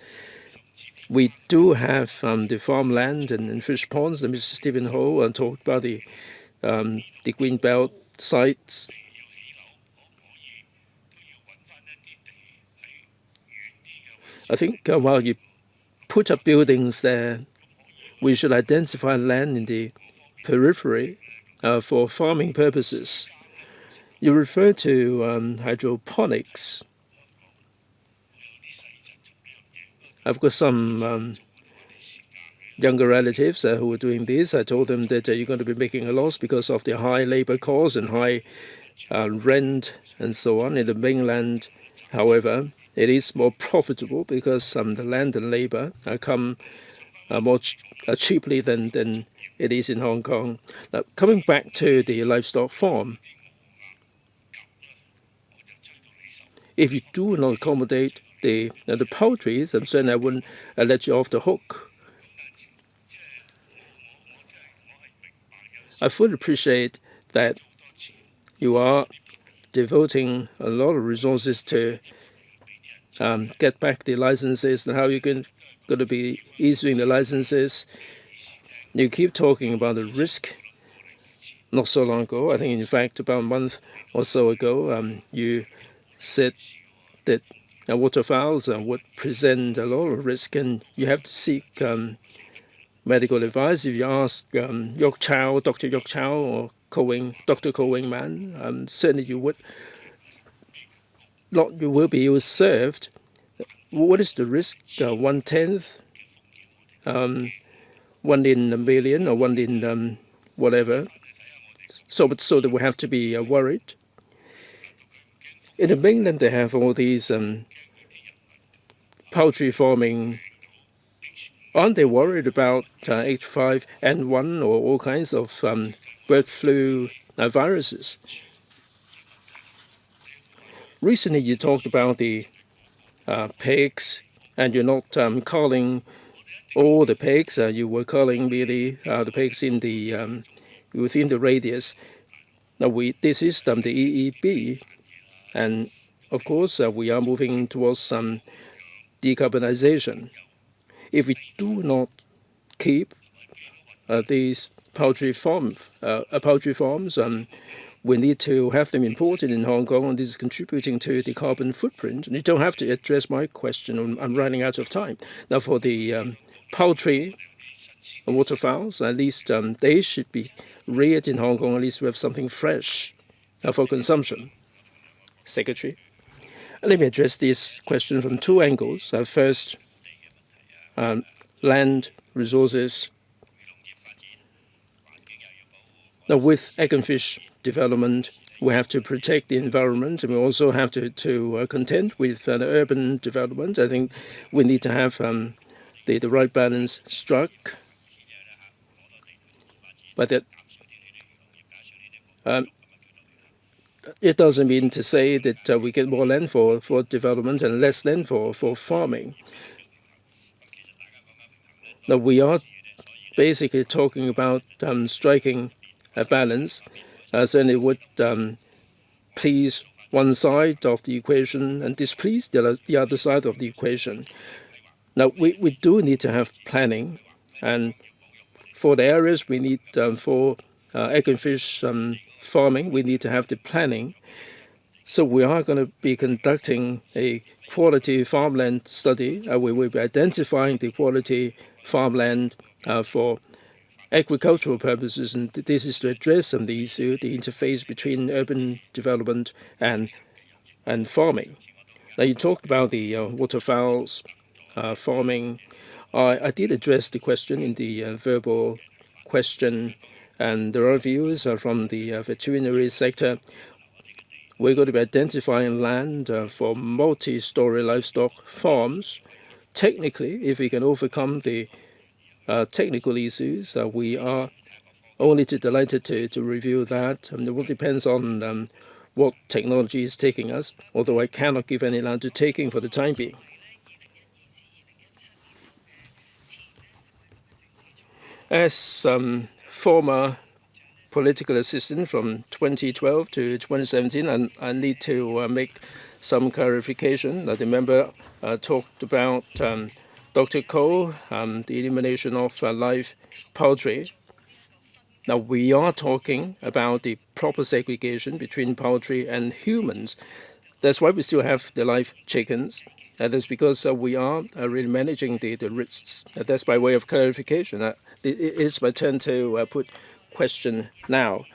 S2: We do have the farmland and fish ponds. And Mr. Stephen Ho talked about the greenbelt sites. I think while you put up buildings there, we should identify land in the periphery for farming purposes. You refer to hydroponics. I've got some younger relatives who are doing this. I told them that you're going to be making a loss because of the high labor costs and high rent and so on. In the mainland, however, it is more profitable because the land and labor come more cheaply than it is in Hong Kong. Now, coming back to the livestock farm, if you do not accommodate the poultry, I'm certain I wouldn't let you off the hook. I fully appreciate that you are devoting a lot of resources to get back the licenses and how you're going to be issuing the licenses. You keep talking about the risk. Not so long ago, I think in fact about a month or so ago, you said that waterfowls would present a lot of risk and you have to seek medical advice. If you ask Yok Chow, Dr. Yok Chow or Dr. Ko Wing Man, certainly you will be served. What is the risk? 1/10, 1 in a million, or 1 in whatever. So that we have to be worried. In the mainland, they have all these poultry farming. Aren't they worried about H5N1 or all kinds of bird flu viruses? Recently, you talked about the pigs, and you're not calling all the pigs. You were calling merely the pigs in the within the radius. Now, this is the EEB, and of course, we are moving towards some decarbonization. If we do not keep these poultry farms, we need to have them imported in Hong Kong, and this is contributing to the carbon footprint. And you don't have to address my question. I'm running out of time. Now, for the poultry and waterfowls, at least they should be reared in Hong Kong. At least we have something fresh for consumption. Secretary, let me address this question from two angles. First, land resources. Now, with egg and fish development, we have to protect the environment, and we also have to contend with the urban development. I think we need to have the right balance struck. But that it doesn't mean to say that we get more land for development and less land for farming. Now, we are basically talking about striking a balance, and it would please one side of the equation and displease the other side of the equation. Now, we do need to have planning, and for the areas we need for egg and fish farming, we need to have the planning. So we are going to be conducting a quality farmland study. We will be identifying the quality farmland for agricultural purposes, and this is to address the issue, the interface between urban development and farming. Now, you talked about the waterfowls farming. I did address the question in the verbal question, and there are views from the veterinary sector. We're going to be identifying land for multi-story livestock farms. Technically, if we can overcome the technical issues, we are only too delighted to review that. It will depend on what technology is taking us, although I cannot give any undertaking for the time being. As former political assistant from 2012 to 2017, I need to make some clarification. The member talked about Dr. Ko, the elimination of live poultry. Now, we are talking about the proper segregation between poultry and humans. That's why we still have the live chickens. That's because we are really managing the risks. That's by way of clarification. It's my turn to put question now.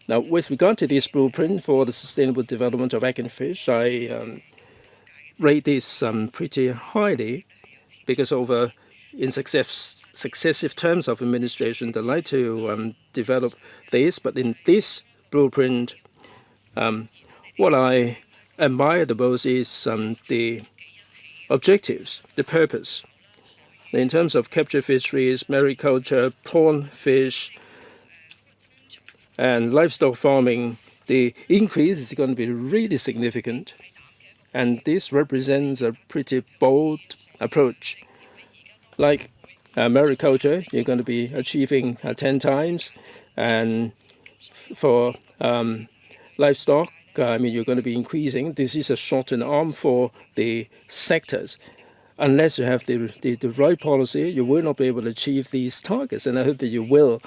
S2: Now, with regard to this blueprint for the sustainable development of egg and fish, I rate this pretty highly because in successive terms of administration, they like to develop this. But in this blueprint, what I admire the most is the objectives, the purpose. In terms of capture fisheries, mariculture, prawn fish, and livestock farming, the increase is going to be really significant. And this represents a pretty bold approach. Like mariculture, you're going to be achieving 10 times. And for livestock, you're going to be increasing. This is a shot in the arm for the sectors. Unless you have the right policy, you will not be able to achieve these targets. And I hope that you will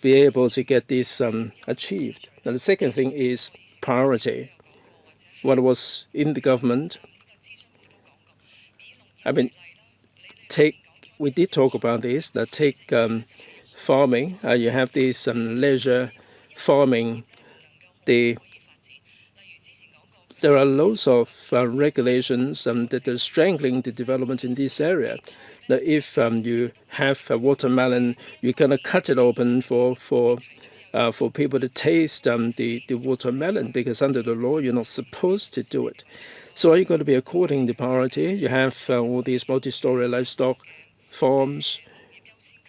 S2: be able to get this achieved. Now, the second thing is priority. When I was in the government, we did talk about this. That take farming. You have this leisure farming. There are loads of regulations that are strangling the development in this area. Now, if you have a watermelon, you're gonna cut it open for people to taste the watermelon, because under the law you're not supposed to do it. So are you going to be according the priority? You have all these multi-story livestock farms,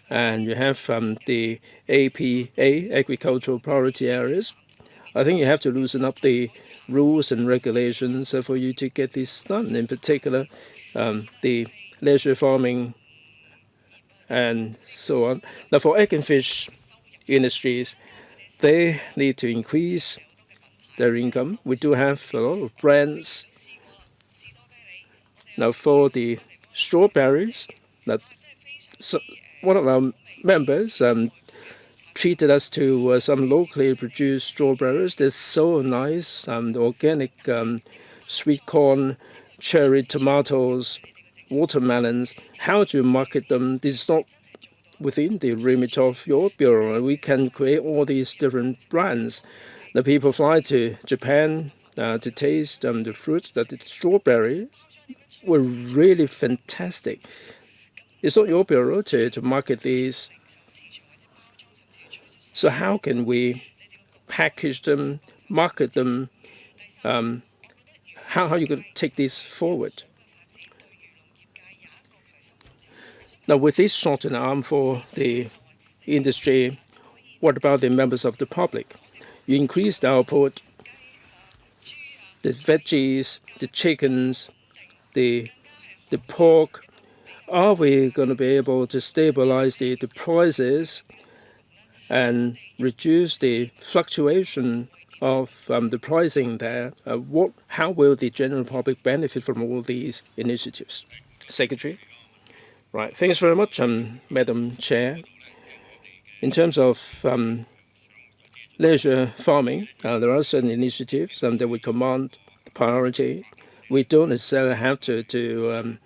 S2: and you have the APA, agricultural priority areas. I think you have to loosen up the rules and regulations for you to get this done. In particular, the leisure farming and so on. Now, for egg and fish industries, they need to increase their income. We do have a lot of brands. Now, for the strawberries, one of our members treated us to some locally produced strawberries. They're so nice, the organic sweet corn, cherry tomatoes, watermelons. How do you market them? This is not within the remit of your bureau. We can create all these different brands. The people fly to Japan to taste the fruit. That the strawberry were really fantastic. It's not your bureau to market these. So how can we package them, market them? How are you going to take this forward? Now, with this shot in the arm for the industry, what about the members of the public? You increase the output, the veggies, the chickens, the pork. Are we going to be able to stabilize the prices and reduce the fluctuation of the pricing there? How will the general public benefit from all these initiatives? Secretary? Right. Thanks very much, Madam Chair. In terms of leisure farming, there are certain initiatives that we command priority. We don't necessarily have to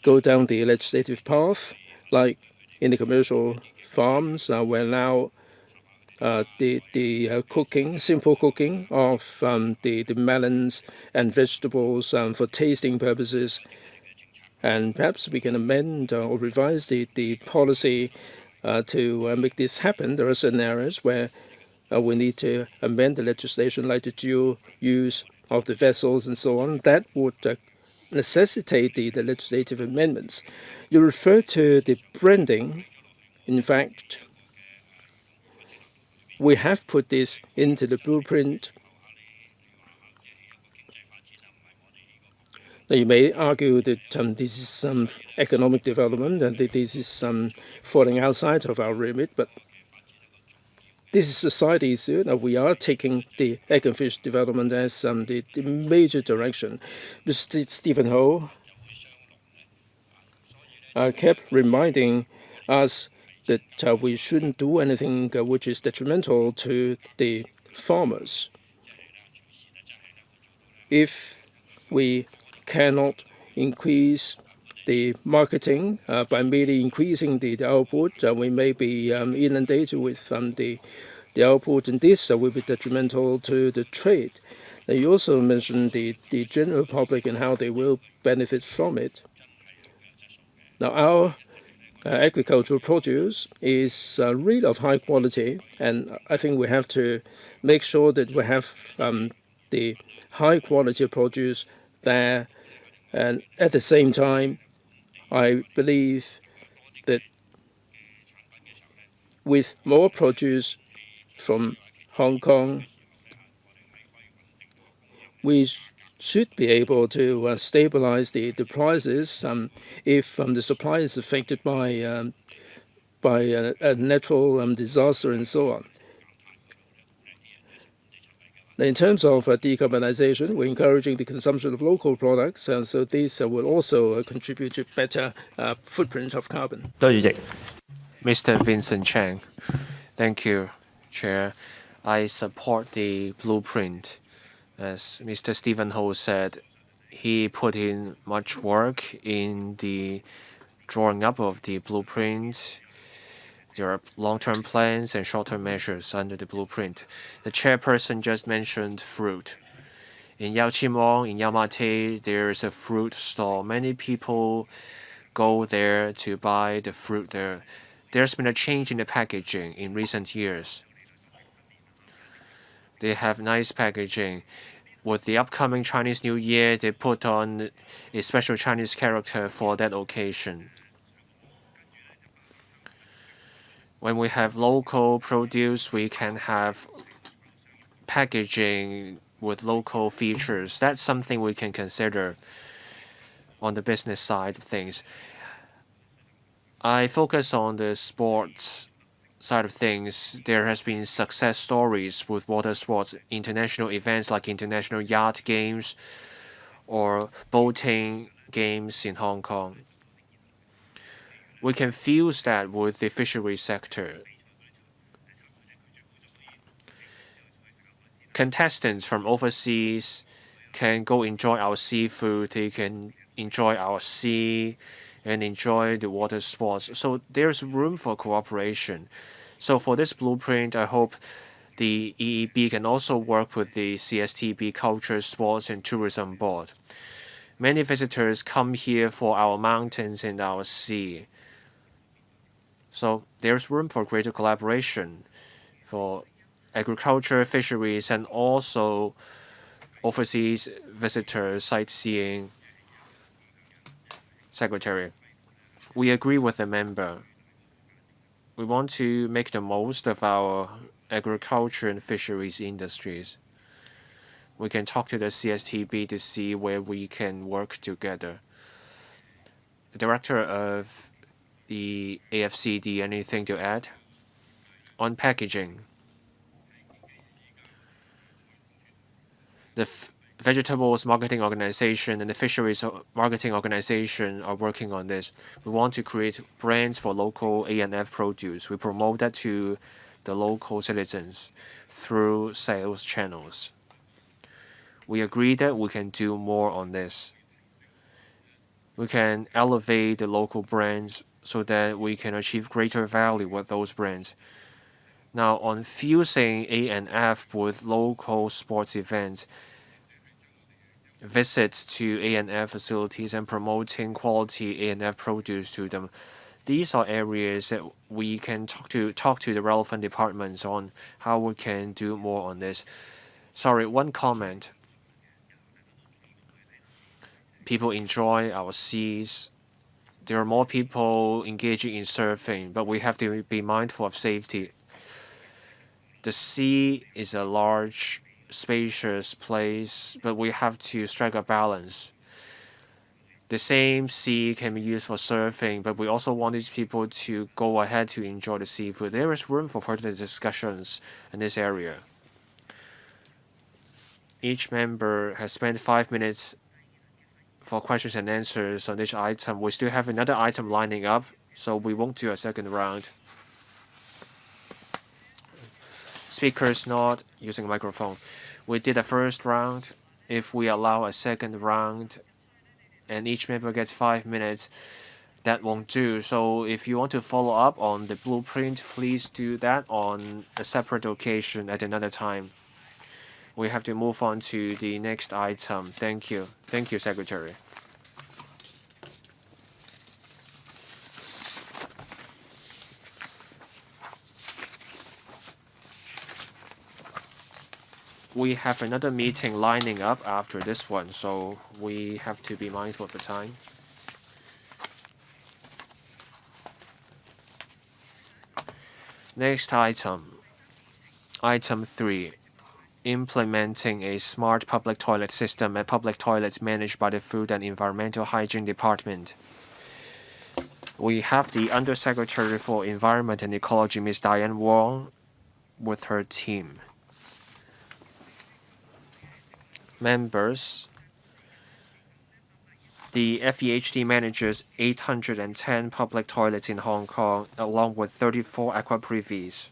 S2: go down the legislative path, like in the commercial farms, where now the cooking, simple cooking of the melons and vegetables for tasting purposes. And perhaps we can amend or revise the policy to make this happen. There are certain areas where we need to amend the legislation, like the dual use of the vessels and so on. That would necessitate the legislative amendments. You refer to the branding. In fact, we have put this into the blueprint. Now, you may argue that this is some economic development and that this is falling outside of our remit, but this is a side issue. Now, we are taking the egg and fish development as the major direction. Mr. Stephen Ho kept reminding us that we shouldn't do anything which is detrimental to the farmers. If we cannot increase the marketing by merely increasing the output, we may be inundated with the output, and this will be detrimental to the trade. Now, you also mentioned the general public and how they will benefit from it. Now, our agricultural produce is really of high quality, and I think we have to make sure that we have the high quality produce there. And at the same time, I believe that with more produce from Hong Kong, we should be able to stabilize the prices if the supply is affected by a natural disaster and so on. In terms of decarbonization, we're encouraging the consumption of local products, and so these will also contribute to better footprint of carbon.
S3: 多謝主席。
S1: Mr. Vincent Chang. Thank you, Chair. I support the blueprint. As Mr. Stephen Ho said, he put in much work in the drawing up of the blueprint. There are long-term plans and short-term measures under the blueprint. The chairperson just mentioned fruit. In Yaoqimong, in Yamate, there is a fruit stall. Many people go there to buy the fruit there. There's been a change in the packaging in recent years. They have nice packaging. With the upcoming Chinese New Year, they put on a special Chinese character for that occasion. When we have local produce, we can have packaging with local features. That's something we can consider on the business side of things. I focus on the sports side of things. There has been success stories with water sports, international events like International Yacht Games or boating games in Hong Kong. We can fuse that with the fisheries sector. Contestants from overseas can go enjoy our seafood, they can enjoy our sea and enjoy the water sports. So there's room for cooperation. So for this blueprint, I hope the EEB can also work with the CSTB Culture, Sports and Tourism Board. Many visitors come here for our mountains and our sea. So there's room for greater collaboration for agriculture, fisheries, and also overseas visitors, sightseeing. Secretary, we agree with the member. We want to make the most of our agriculture and fisheries industries. We can talk to the CSTB to see where we can work together. The director of the AFCD, anything to add? On packaging, the Vegetables Marketing Organization and the Fisheries Marketing Organization are working on this. We want to create brands for local A&F produce. We promote that to the local citizens through sales channels. We agree that we can do more on this. We can elevate the local brands so that we can achieve greater value with those brands. Now, on fusing A&F with local sports events, visits to A&F facilities and promoting quality A&F produce to them, these are areas that we can talk to the relevant departments on how we can do more on this. Sorry, one comment. People enjoy our seas. There are more people engaging in surfing, but we have to be mindful of safety. The sea is a large, spacious place, but we have to strike a balance. The same sea can be used for surfing, but we also want these people to go ahead to enjoy the seafood. There is room for further discussions in this area. Each member has spent 5 minutes for questions and answers on each item. We still have another item lining up, so we won't do a second round. Speakers not using a microphone. We did a first round. If we allow a second round and each member gets 5 minutes, that won't do. So if you want to follow up on the blueprint, please do that on a separate occasion at another time. We have to move on to the next item. Thank you. Thank you, Secretary. We have another meeting lining up after this one, so we have to be mindful of the time. Next item. Item 3. Implementing a smart public toilet system at public toilets managed by the Food and Environmental Hygiene Department. We have the Undersecretary for Environment and Ecology, Ms. Diane Wong, with her team. members, the FEHD manages 810 public toilets in Hong Kong, along with 34 aqua privies.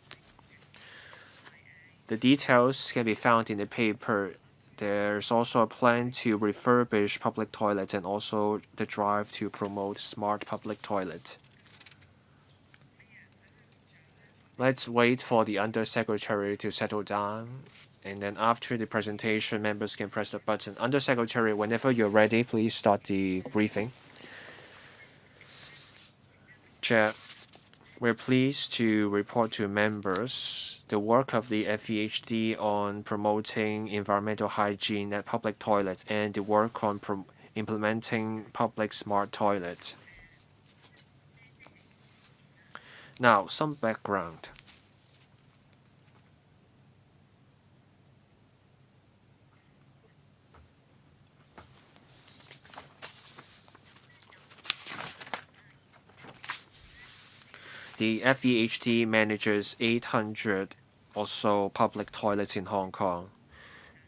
S1: The details can be found in the paper. There's also a plan to refurbish public toilets and also the drive to promote smart public toilet. Let's wait for the Undersecretary to settle down, and then after the presentation, members can press the button. Undersecretary, whenever you're ready, please start the briefing. Chair, we're pleased to report to members the work of the FEHD on promoting environmental hygiene at public toilets and the work on implementing public smart toilets. Now, some background. The FEHD manages 800 or so public toilets in Hong Kong.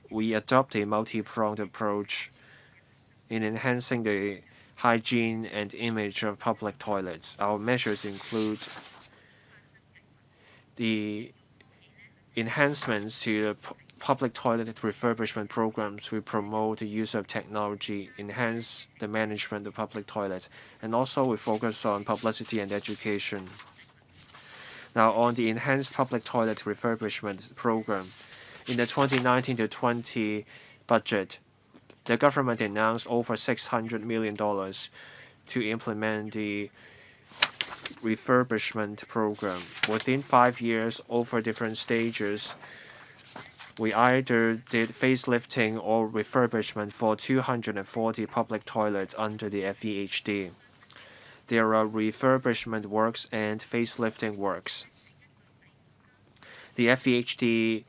S1: We adopt a multi-pronged approach in enhancing the hygiene and image of public toilets. Our measures include the enhancements to the public toilet refurbishment programs. We promote the use of technology, enhance the management of public toilets, and also we focus on publicity and education. Now, on the enhanced public toilet refurbishment program, in the 2019 to 20 budget, the government announced over $600 million to implement the refurbishment program. Within 5 years, over different stages, we either did facelifting or refurbishment for 240 public toilets under the FEHD. There are refurbishment works and facelifting works. The FEHD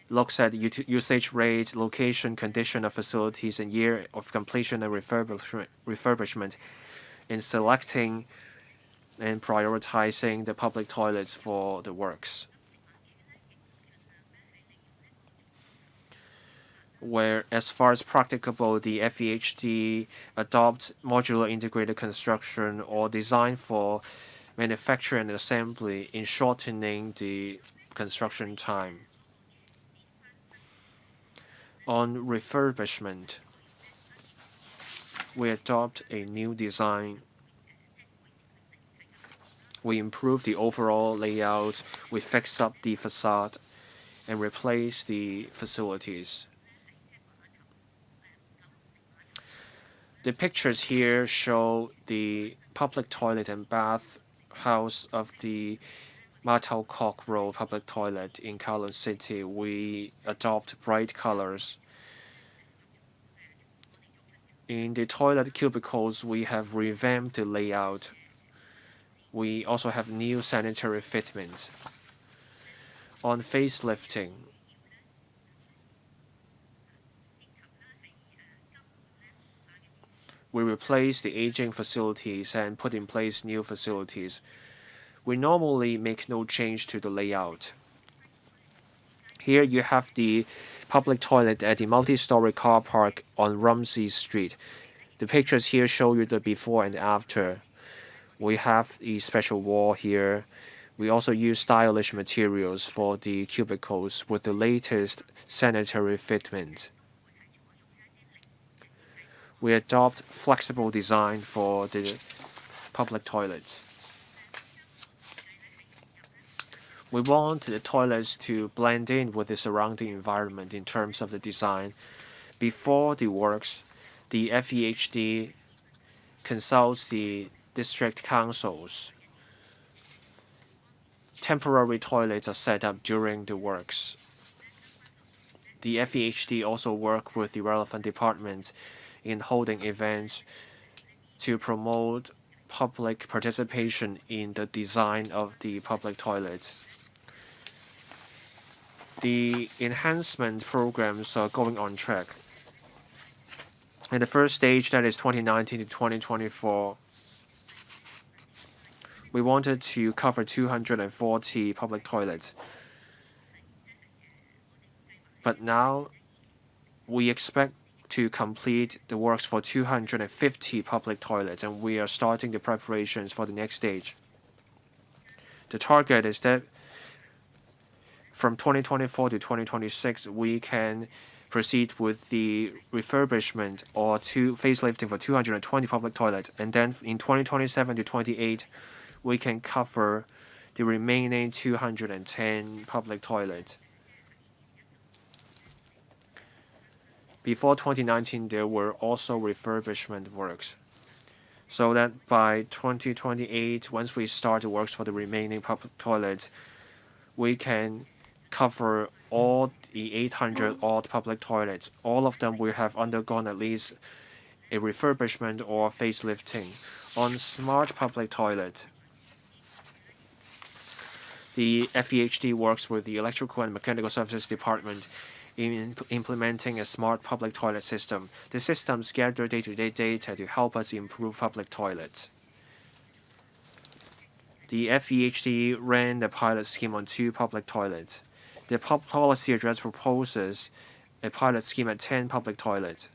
S1: looks at usage rate, location, condition of facilities, and year of completion and refurbishment in selecting and prioritizing the public toilets for the works. Where, as far as practicable, the FEHD adopts modular integrated construction or design for manufacture and assembly in shortening the construction time. On refurbishment, we adopt a new design. We improve the overall layout, we fix up the facade, and replace the facilities. The pictures here show the public toilet and bath house of the Ma Tau Kok Road public toilet in Kowloon City. We adopt bright colors. In the toilet cubicles, we have revamped the layout. We also have new sanitary fitments. On facelifting, we replace the aging facilities and put in place new facilities. We normally make no change to the layout. Here you have the public toilet at the multi-story car park on Rumsey Street. The pictures here show you the before and after. We have a special wall here. We also use stylish materials for the cubicles with the latest sanitary fitment. We adopt flexible design for the public toilets. We want the toilets to blend in with the surrounding environment in terms of the design. Before the works, the FEHD consults the district councils. Temporary toilets are set up during the works. The FEHD also works with the relevant departments in holding events to promote public participation in the design of the public toilet. The enhancement programs are going on track. In the first stage, that is 2019 to 2024, we wanted to cover 240 public toilets. But now, we expect to complete the works for 250 public toilets, and we are starting the preparations for the next stage. The target is that from 2024 to 2026, we can proceed with the refurbishment or facelifting for 220 public toilets, and then in 2027 to 28, we can cover the remaining 210 public toilets. Before 2019, there were also refurbishment works, so that by 2028, once we start the works for the remaining public toilets, we can cover all the 800 odd public toilets. All of them will have undergone at least a refurbishment or facelifting. On smart public toilet, the FEHD works with the Electrical and Mechanical Services Department in implementing a smart public toilet system. The systems gather day-to-day data to help us improve public toilets. The FEHD ran the pilot scheme on 2 public toilets. The policy address proposes a pilot scheme at 10 public toilets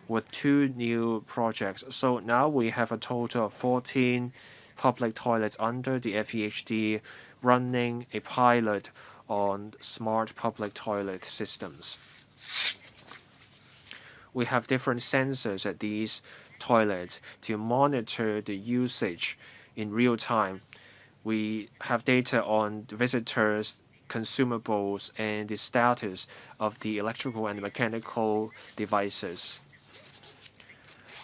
S1: with 2 new projects. So now we have a total of 14 public toilets under the FEHD running a pilot on smart public toilet systems. We have different sensors at these toilets to monitor the usage in real time. We have data on the visitors, consumables, and the status of the electrical and mechanical devices.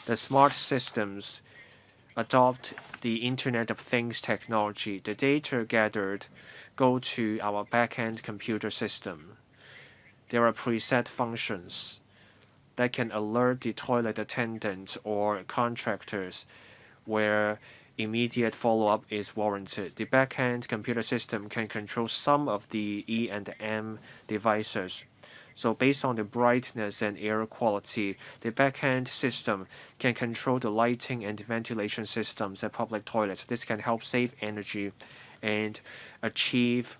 S1: The smart systems adopt the Internet of Things technology. The data gathered go to our back-end computer system. There are preset functions that can alert the toilet attendants or contractors where immediate follow-up is warranted. The back-end computer system can control some of the E and M devices. So based on the brightness and air quality, the back-end system can control the lighting and ventilation systems at public toilets. This can help save energy and achieve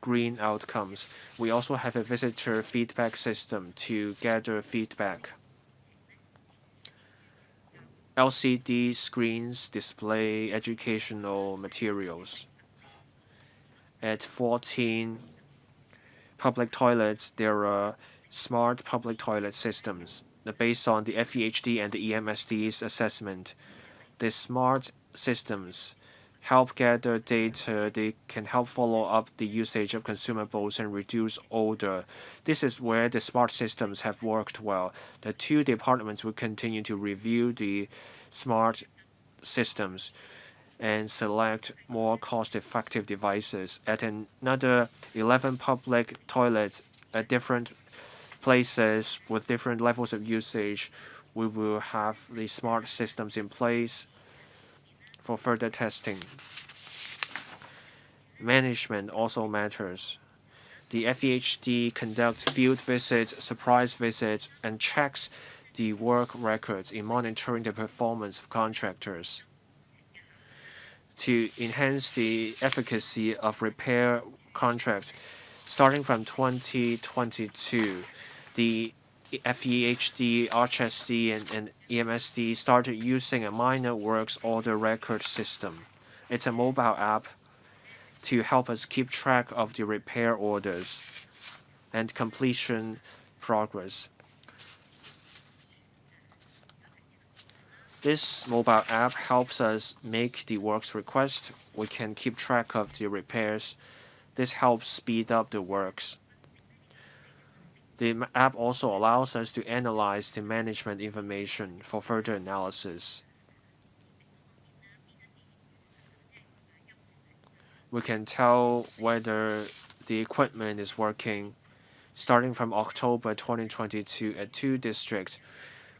S1: green outcomes. We also have a visitor feedback system to gather feedback. LCD screens display educational materials. At 14 public toilets, there are smart public toilet systems. Based on the FEHD and the EMSD's assessment, the smart systems help gather data. They can help follow up the usage of consumables and reduce odor. This is where the smart systems have worked well. The 2 departments will continue to review the smart systems and select more cost-effective devices. At another 11 public toilets at different places with different levels of usage, we will have the smart systems in place for further testing. Management also matters. The FEHD conducts field visits, surprise visits, and checks the work records in monitoring the performance of contractors. To enhance the efficacy of repair contracts, starting from 2022, the FEHD, RHSD, and EMSD started using a minor works order record system. It's a mobile app to help us keep track of the repair orders and completion progress. This mobile app helps us make the works request. We can keep track of the repairs. This helps speed up the works. The app also allows us to analyze the management information for further analysis. We can tell whether the equipment is working. Starting from October 2022 at 2 districts,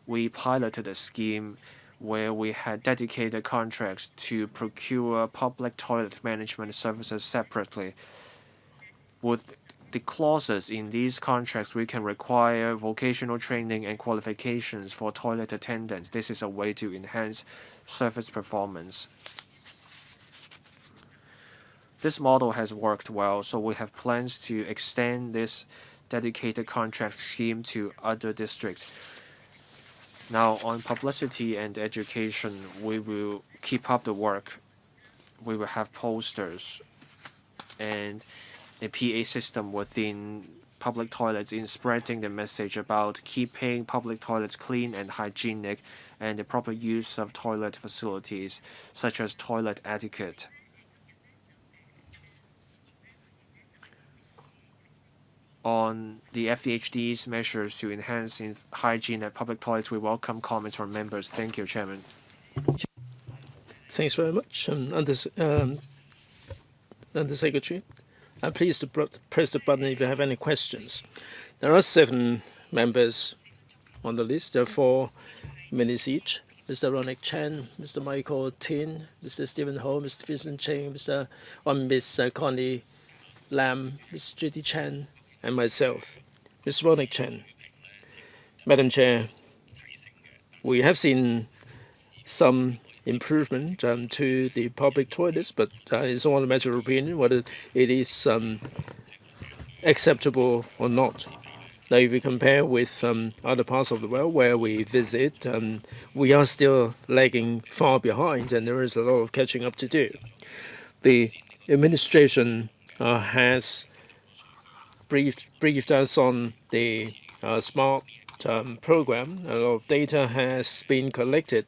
S1: we piloted a scheme where we had dedicated contracts to procure public toilet management services separately. With the clauses in these contracts, we can require vocational training and qualifications for toilet attendants. This is a way to enhance service performance. This model has worked well, so we have plans to extend this dedicated contract scheme to other districts. Now, on publicity and education, we will keep up the work. We will have posters and a PA system within public toilets in spreading the message about keeping public toilets clean and hygienic and the proper use of toilet facilities, such as toilet etiquette. On the FDHD's measures to enhance hygiene at public toilets, we welcome comments from members. Thank you, Chairman.
S2: Thanks very much. Under Secretary, please to press the button if you have any questions. There are 7 members on the list. There are 4 minutes each. Mr. Ron Chan, Mr. Michael Tin, Mr. Stephen Ho, Mr. Vincent Cheng, Miss Connie Lam, Ms. Judy CHAN, and myself. Ms. Ron Chan. Madam Chair, we have seen some improvement to the public toilets, but it's all a matter of opinion whether it is acceptable or not. Now, if we compare with other parts of the world where we visit, we are still lagging far behind, and there is a lot of catching up to do. The administration has briefed us on the SMART program. A lot of data has been collected.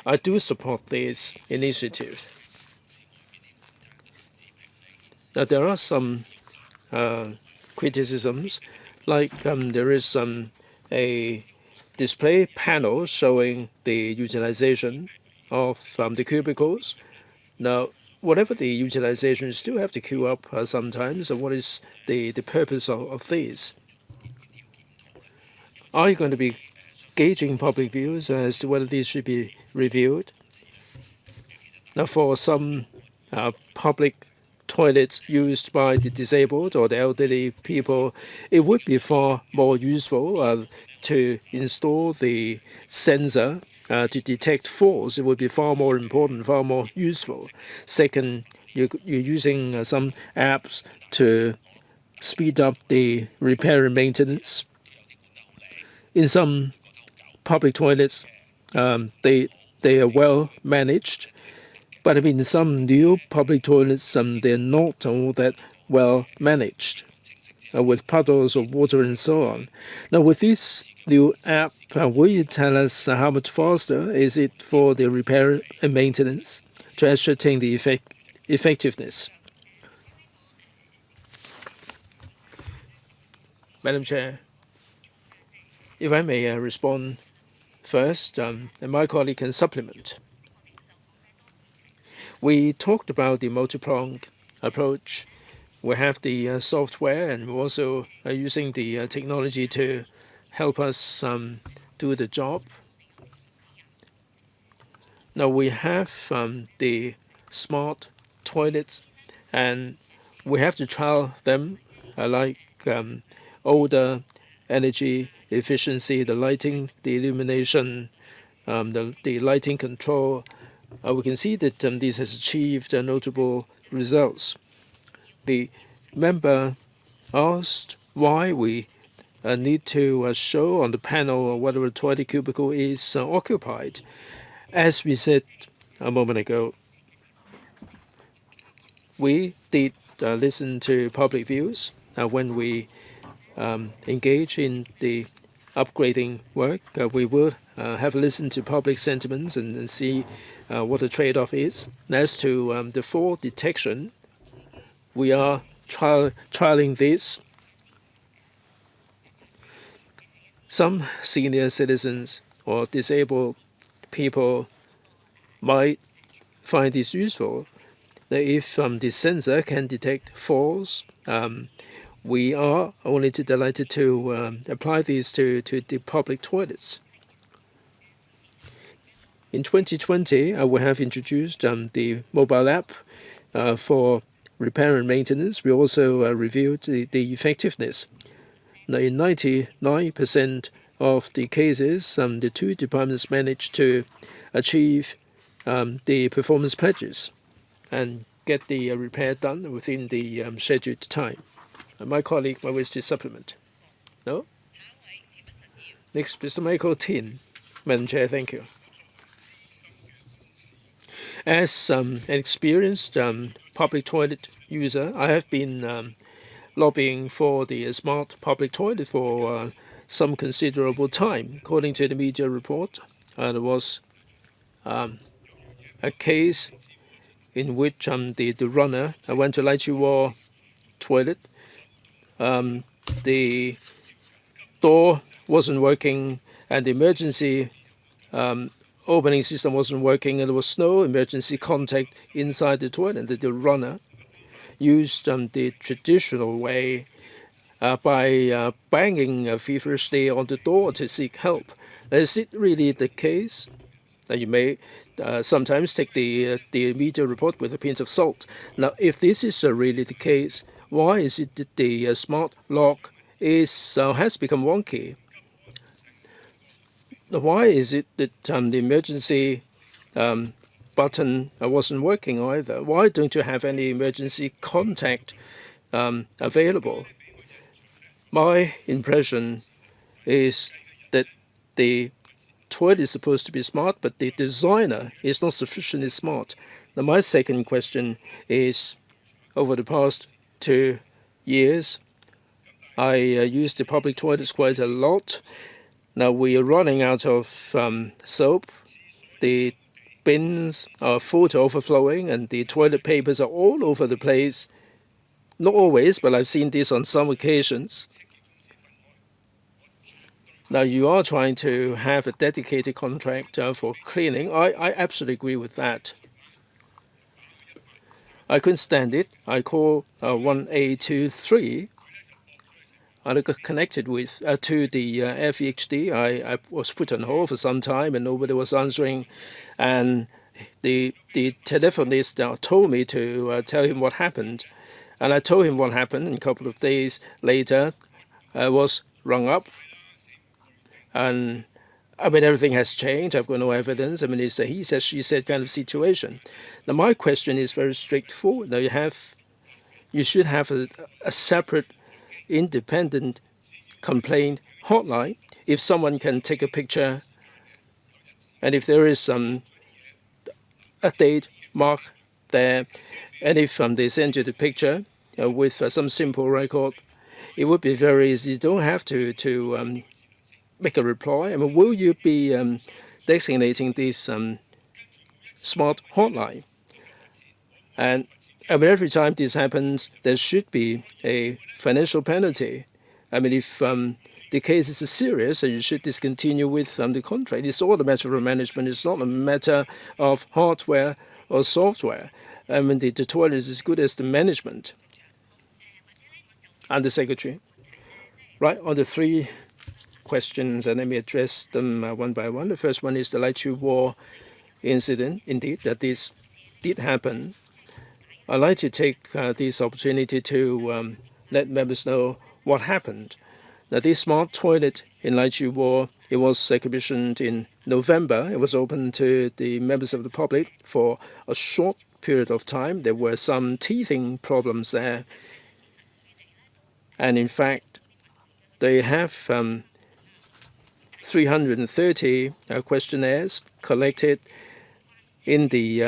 S2: I do support this initiative. Now, there are some criticisms, like there is a display panel showing the utilization of the cubicles. Now, whatever the utilization, you still have to queue up sometimes. So what is the purpose of this? Are you going to be gauging public views as to whether these should be reviewed? Now, for some public toilets used by the disabled or the elderly people, it would be far more useful to install the sensor to detect falls. It would be far more important, far more useful. Second, you're using some apps to speed up the repair and maintenance. In some public toilets, they are well managed, but in some new public toilets, they're not all that well managed, with puddles of water and so on. Now, with this new app, will you tell us how much faster is it for the repair and maintenance to ascertain the effectiveness? Madam Chair, if I may respond first, and my colleague can supplement. We talked about the multi-pronged approach. We have the software, and we're also using the technology to help us do the job. Now, we have the smart toilets, and we have to trial them like older energy efficiency, the lighting, the illumination, the lighting control. We can see that this has achieved notable results. The member asked why we need to show on the panel whether a toilet cubicle is occupied. As we said a moment ago, we did listen to public views when we engage in the upgrading work. We will have listened to public sentiments and see what the trade-off is. And as to the fall detection, we are trialing this. Some senior citizens or disabled people might find this useful. If the sensor can detect falls, we are only delighted to apply these to the public toilets. In 2020, we have introduced the mobile app for repair and maintenance. We also reviewed the effectiveness. Now, in 99% of the cases, the 2 departments managed to achieve the performance pledges and get the repair done within the scheduled time. My colleague might wish to supplement. No? Next, Mr. Michael Tin. Madam Chair, thank you. As an experienced public toilet user, I have been lobbying for the smart public toilet for some considerable time. According to the media report, there was a case in which the runner went to Lai Chi Wo toilet. The door wasn't working and the emergency opening system wasn't working, and there was no emergency contact inside the toilet. The runner used the traditional way by banging feverishly on the door to seek help. Is it really the case? That you may sometimes take the media report with a pinch of salt. Now, if this is really the case, why is it that the smart lock has become wonky? Why is it that the emergency button wasn't working either? Why don't you have any emergency contact available? My impression is that the toilet is supposed to be smart, but the designer is not sufficiently smart. Now, my second question is, over the past 2 years, I used the public toilets quite a lot. Now we are running out of soap. The bins are full to overflowing, and the toilet papers are all over the place. Not always, but I've seen this on some occasions. Now you are trying to have a dedicated contractor for cleaning. I absolutely agree with that. I couldn't stand it. I called 1823. I got connected with to the FEHD. I was put on hold for some time and nobody was answering. And the telephonist told me to tell him what happened. And I told him what happened. And a couple of days later, I was rung up. And I mean, everything has changed. I've got no evidence. I mean, it's a he said, she said kind of situation. Now, my question is very straightforward. Now, you should have a separate independent complaint hotline. If someone can take a picture and if there is a date mark there, and if they send you the picture with some simple record, it would be very easy. You don't have to make a reply. I mean, will you be designating this smart hotline? And I mean, every time this happens, there should be a financial penalty. I mean, if the case is serious, you should discontinue with the contract. It's all a matter of management. It's not a matter of hardware or software. I mean, the toilet is as good as the management. And the secretary. Right, on the 3 questions, and let me address them one by one. The first one is the Lai Chi Wo incident. Indeed, that this did happen. I'd like to take this opportunity to let members know what happened. Now, this smart toilet in Lai Chi Wo, it was commissioned in November. It was open to the members of the public for a short period of time. There were some teething problems there. And in fact, they have 330 questionnaires collected in the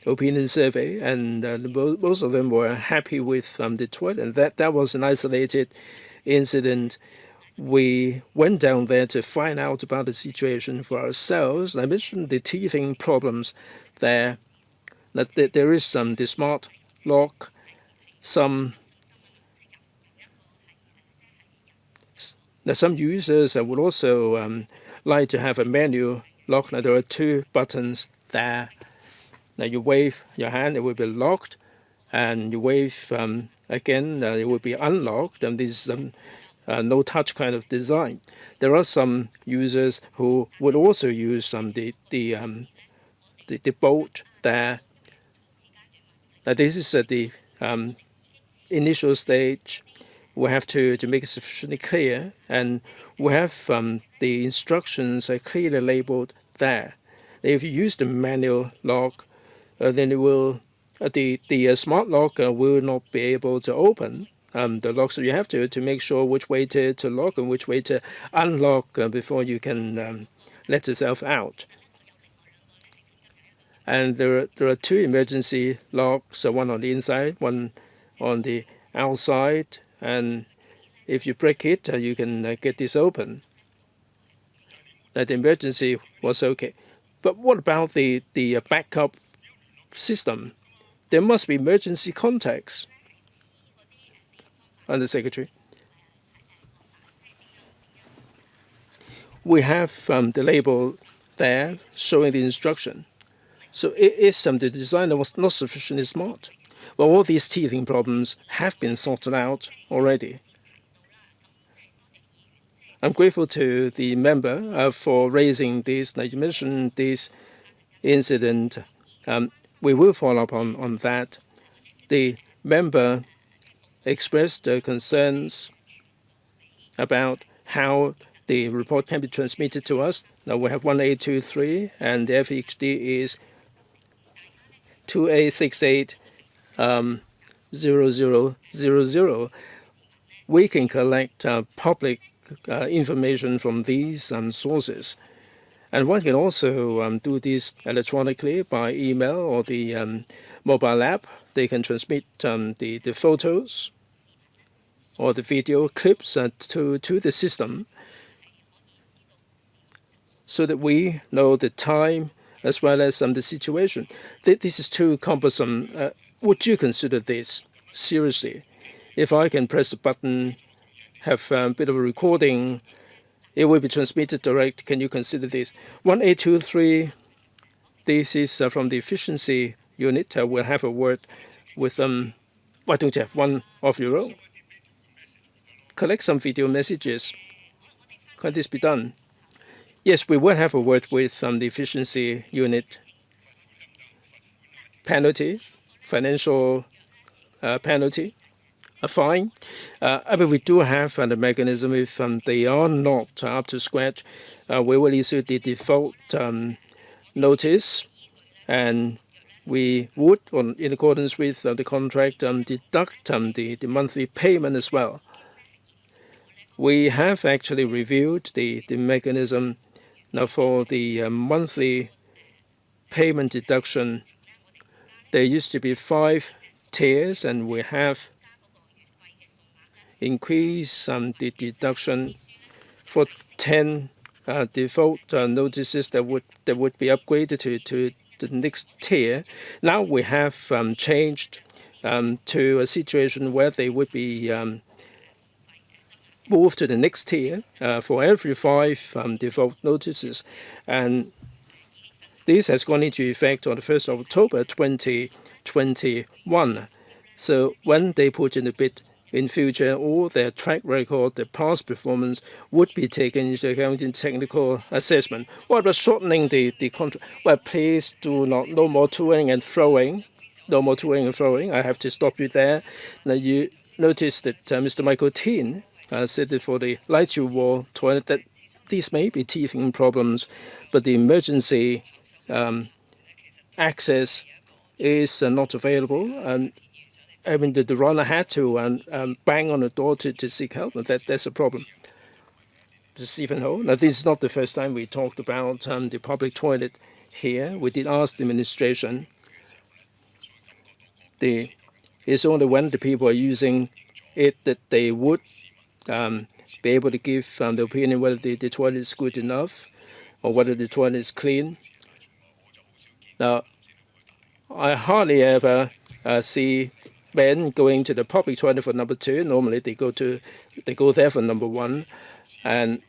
S2: opinion survey, and most of them were happy with the toilet. And that was an isolated incident. We went down there to find out about the situation for ourselves. I mentioned the teething problems there. That there is the smart lock, some users would also like to have a manual lock. Now there are 2 buttons there. Now you wave your hand, it will be locked, and you wave again, it will be unlocked. And this is no touch kind of design. There are some users who would also use the bolt there. Now this is at the initial stage. We have to make it sufficiently clear, and we have the instructions clearly labeled there. If you use the manual lock, then it will the smart lock will not be able to open. the locks. So you have to make sure which way to lock and which way to unlock before you can let yourself out. And there are two emergency locks, one on the inside, one on the outside. And if you break it, you can get this open. That emergency was okay. But what about the backup system? There must be emergency contacts. Undersecretary. We have the label there showing the instruction. So it is the designer was not sufficiently smart. Well, all these teething problems have been sorted out already. I'm grateful to the member for raising this. Now, you mentioned this incident. We will follow up on that. The member expressed concerns about how the report can be transmitted to us. Now we have 1823, and the FHD is 28680000. We can collect public information from these sources. And one can also do this electronically by email or the mobile app. They can transmit the photos or the video clips to the system so that we know the time as well as the situation. This is too cumbersome. Would you consider this seriously? If I can press a button, have a bit of a recording, it will be transmitted direct. Can you consider this? 1823, this is from the efficiency unit. We'll have a word with them. Why don't you have one of your own? Collect some video messages. Can this be done? Yes, we will have a word with the efficiency unit. Penalty, financial penalty, a fine. I mean, we do have the mechanism. If they are not up to scratch, we will issue the default notice, and we would, in accordance with the contract, deduct the monthly payment as well. We have actually reviewed the mechanism. Now, for the monthly payment deduction, there used to be 5 tiers, and we have increased the deduction for 10 default notices that would be upgraded to the next tier. Now we have changed to a situation where they would be moved to the next tier for every 5 default notices. And this has gone into effect on the 1st of October 2021. So when they put in a bid in future, all their track record, their past performance would be taken into account in technical assessment. What about shortening the contract? Well, please do not, no more toing and throwing. No more toing and throwing. I have to stop you there. Now you notice that Mr. Michael Tin said that for the Light-Yu Wall toilet that these may be teething problems, but the emergency access is not available. And I mean, the runner had to bang on the door to seek help, and that's a problem. Stephen Ho. Now, this is not the first time we talked about the public toilet here. We did ask the administration. It's only when the people are using it that they would be able to give the opinion whether the toilet is good enough or whether the toilet is clean. Now, I hardly ever see men going to the public toilet for number 2. Normally, they go there for number 1. And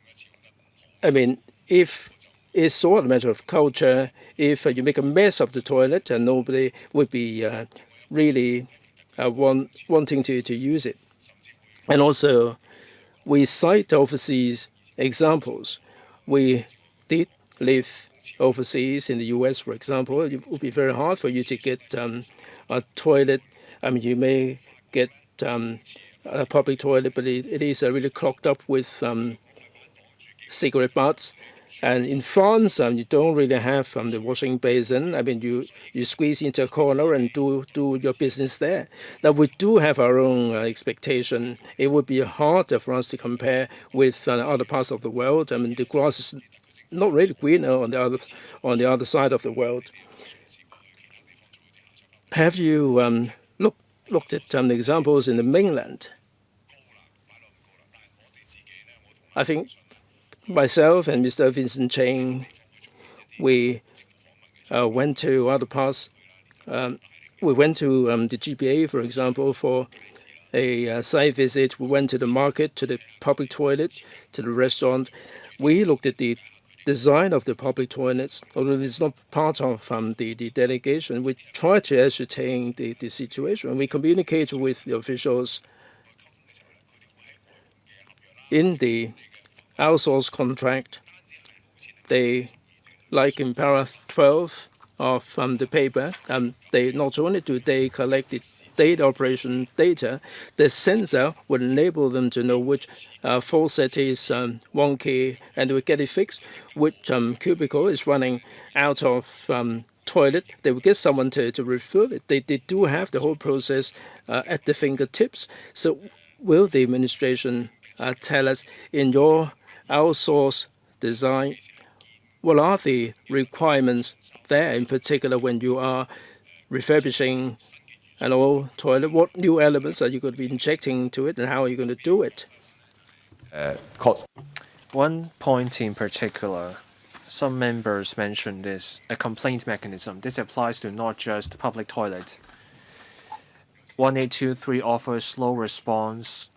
S2: I mean, if it's all a matter of culture, if you make a mess of the toilet, and nobody would be really wanting to use it. And also, we cite overseas examples. We did live overseas in the U.S., for example. It would be very hard for you to get a toilet. I mean, you may get a public toilet, but it is really clogged up with cigarette butts. And in France, you don't really have the washing basin. I mean, you squeeze into a corner and do your business there. Now, we do have our own expectation. It would be harder for us to compare with other parts of the world. I mean, the grass is not really greener on the other side of the world. Have you looked at the examples in the mainland? I think myself and Mr. Vincent Cheng, we went to other parts. We went to the GBA, for example, for a site visit. We went to the market, to the public toilet, to the restaurant. We looked at the design of the public toilets, although it's not part of the delegation. We try to ascertain the situation. We communicate with the officials in the outsource contract. They, like in paragraph 12 of the paper, they not only do they collect the data operation data, the sensor will enable them to know which faucet is wonky and they will get it fixed, which cubicle is running out of toilet. They will get someone to refill it. They do have the whole process at the fingertips. So will the administration tell us in your outsource design, what are the requirements there, in particular when you are refurbishing an old toilet? What new elements are you going to be injecting into it, and how are you going to do it?
S1: One point in particular, some members mentioned is a complaint mechanism. This applies to not just public toilet. 1823 offers slow response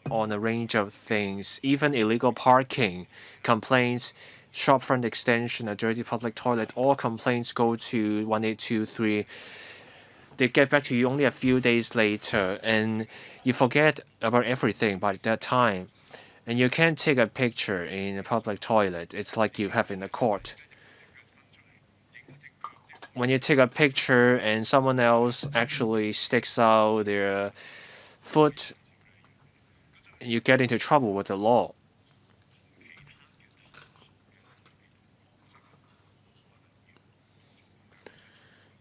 S1: on a range of things, even illegal parking, complaints, shopfront extension, a dirty public toilet. All complaints go to 1823. They get back to you only a few days later, and you forget about everything by that time. And you can't take a picture in a public toilet. It's like you have in a court. When you take a picture and someone else actually sticks out their foot, you get into trouble with the law.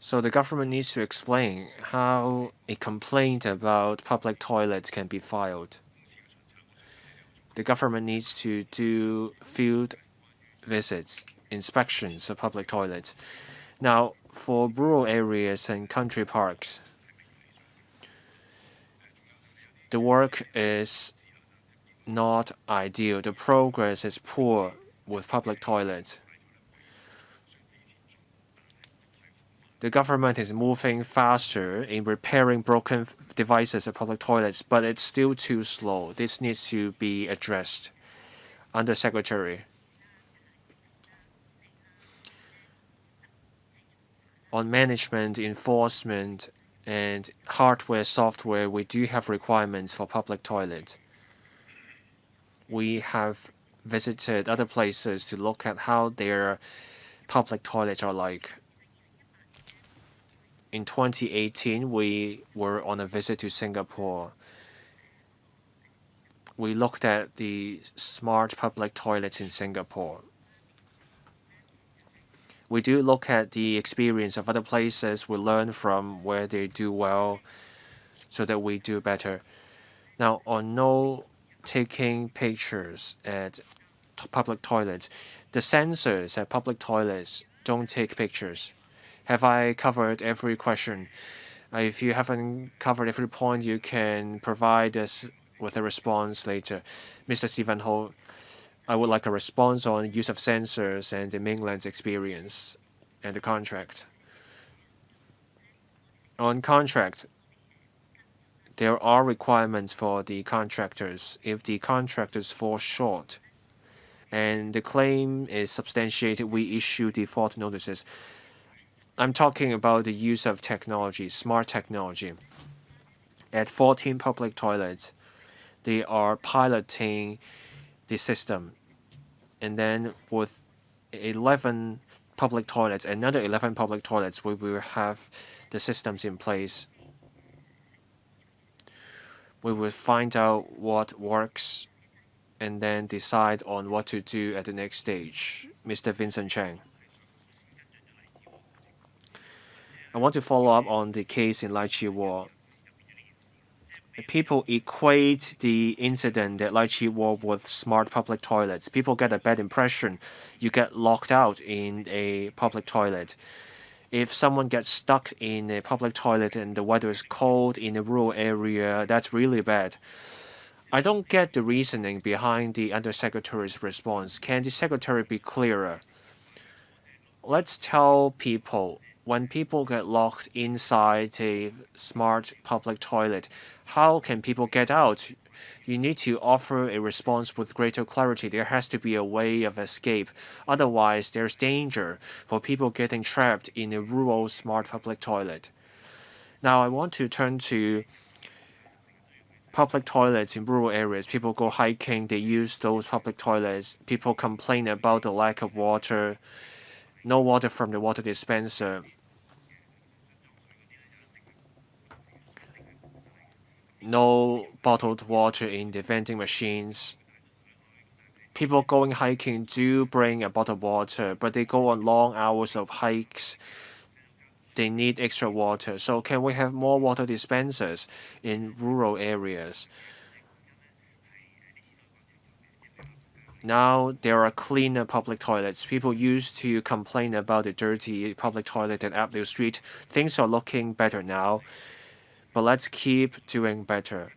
S1: So the government needs to explain how a complaint about public toilets can be filed. The government needs to do field visits, inspections of public toilets. Now, for rural areas and country parks, the work is not ideal. The progress is poor with public toilets. The government is moving faster in repairing broken devices at public toilets, but it's still too slow. This needs to be addressed. Undersecretary. On management, enforcement, and hardware, software, we do have requirements for public toilets. We have visited other places to look at how their public toilets are like. In 2018, we were on a visit to Singapore. We looked at the smart public toilets in Singapore. We do look at the experience of other places. We learn from where they do well so that we do better. Now, on no taking pictures at public toilets, the sensors at public toilets don't take pictures. Have I covered every question? If you haven't covered every point, you can provide us with a response later. Mr. Stephen Ho, I would like a response on use of sensors and the mainland's experience and the contract. On contract, there are requirements for the contractors. If the contractors fall short and the claim is substantiated, we issue default notices. I'm talking about the use of technology, smart technology. At 14 public toilets, they are piloting the system. And then with 11 public toilets, another 11 public toilets, we will have the systems in place. We will find out what works and then decide on what to do at the next stage. Mr. Vincent Chang. I want to follow up on the case in Lychee War. People equate the incident at Lychee War with smart public toilets. People get a bad impression. You get locked out in a public toilet. If someone gets stuck in a public toilet and the weather is cold in a rural area, that's really bad. I don't get the reasoning behind the Undersecretary's response. Can the Secretary be clearer? Let's tell people when people get locked inside a smart public toilet, how can people get out? You need to offer a response with greater clarity. There has to be a way of escape. Otherwise, there's danger for people getting trapped in a rural smart public toilet. Now, I want to turn to public toilets in rural areas. People go hiking, they use those public toilets. People complain about the lack of water, no water from the water dispenser. No bottled water in the vending machines. People going hiking do bring a bottled water, but they go on long hours of hikes. They need extra water. So can we have more water dispensers in rural areas? Now there are cleaner public toilets. People used to complain about the dirty public toilet at Avenue Street. Things are looking better now, but let's keep doing better.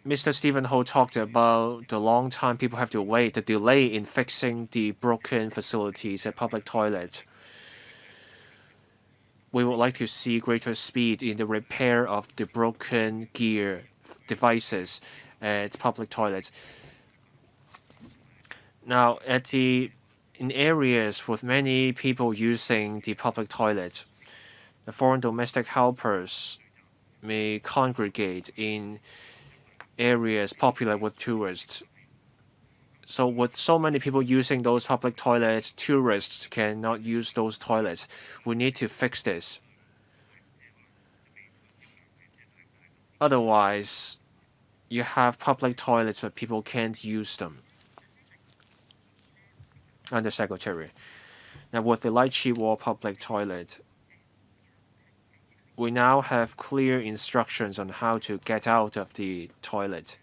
S1: Mr. Stephen Ho talked about the long time people have to wait, the delay in fixing the broken facilities at public toilets. We would like to see greater speed in the repair of the broken gear devices at public toilets. Now, in areas with many people using the public toilet, the foreign domestic helpers may congregate in areas popular with tourists. So with so many people using those public toilets, tourists cannot use those toilets. We need to fix this. Otherwise, you have public toilets but people can't use them. Undersecretary. Now with the Lychee War public toilet, we now have clear instructions on how to get out of the toilet.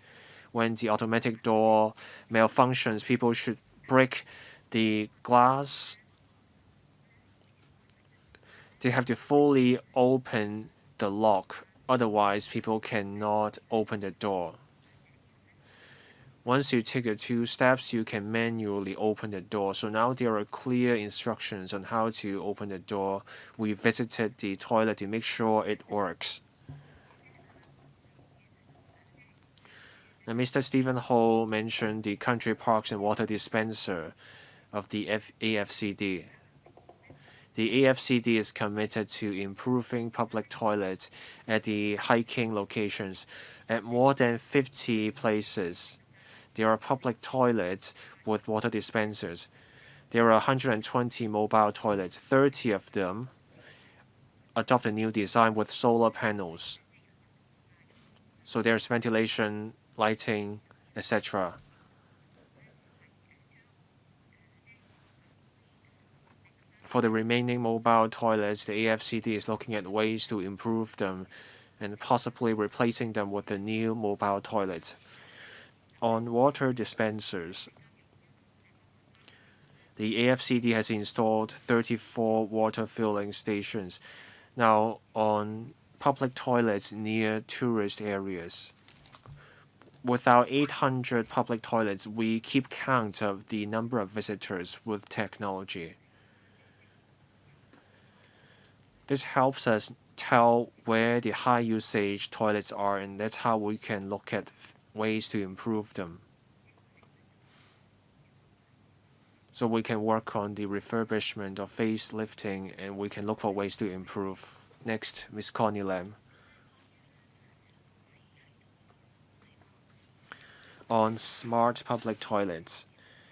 S1: When the automatic door malfunctions, people should break the glass. They have to fully open the lock. Otherwise, people cannot open the door. Once you take the 2 steps, you can manually open the door. So now there are clear instructions on how to open the door. We visited the toilet to make sure it works. Now, Mr. Stephen Ho mentioned the country parks and water dispenser of the AFCD. The AFCD is committed to improving public toilets at the hiking locations. At more than 50 places, there are public toilets with water dispensers. There are 120 mobile toilets. 30 of them adopt a new design with solar panels. So there's ventilation, lighting, etc. For the remaining mobile toilets, the AFCD is looking at ways to improve them and possibly replacing them with the new mobile toilets. On water dispensers, the AFCD has installed 34 water filling stations. Now, on public toilets near tourist areas, with our 800 public toilets, we keep count of the number of visitors with technology. This helps us tell where the high usage toilets are, and that's how we can look at ways to improve them. So we can work on the refurbishment or facelifting, and we can look for ways to improve. Next, Ms. Connie Lam. On smart public toilets,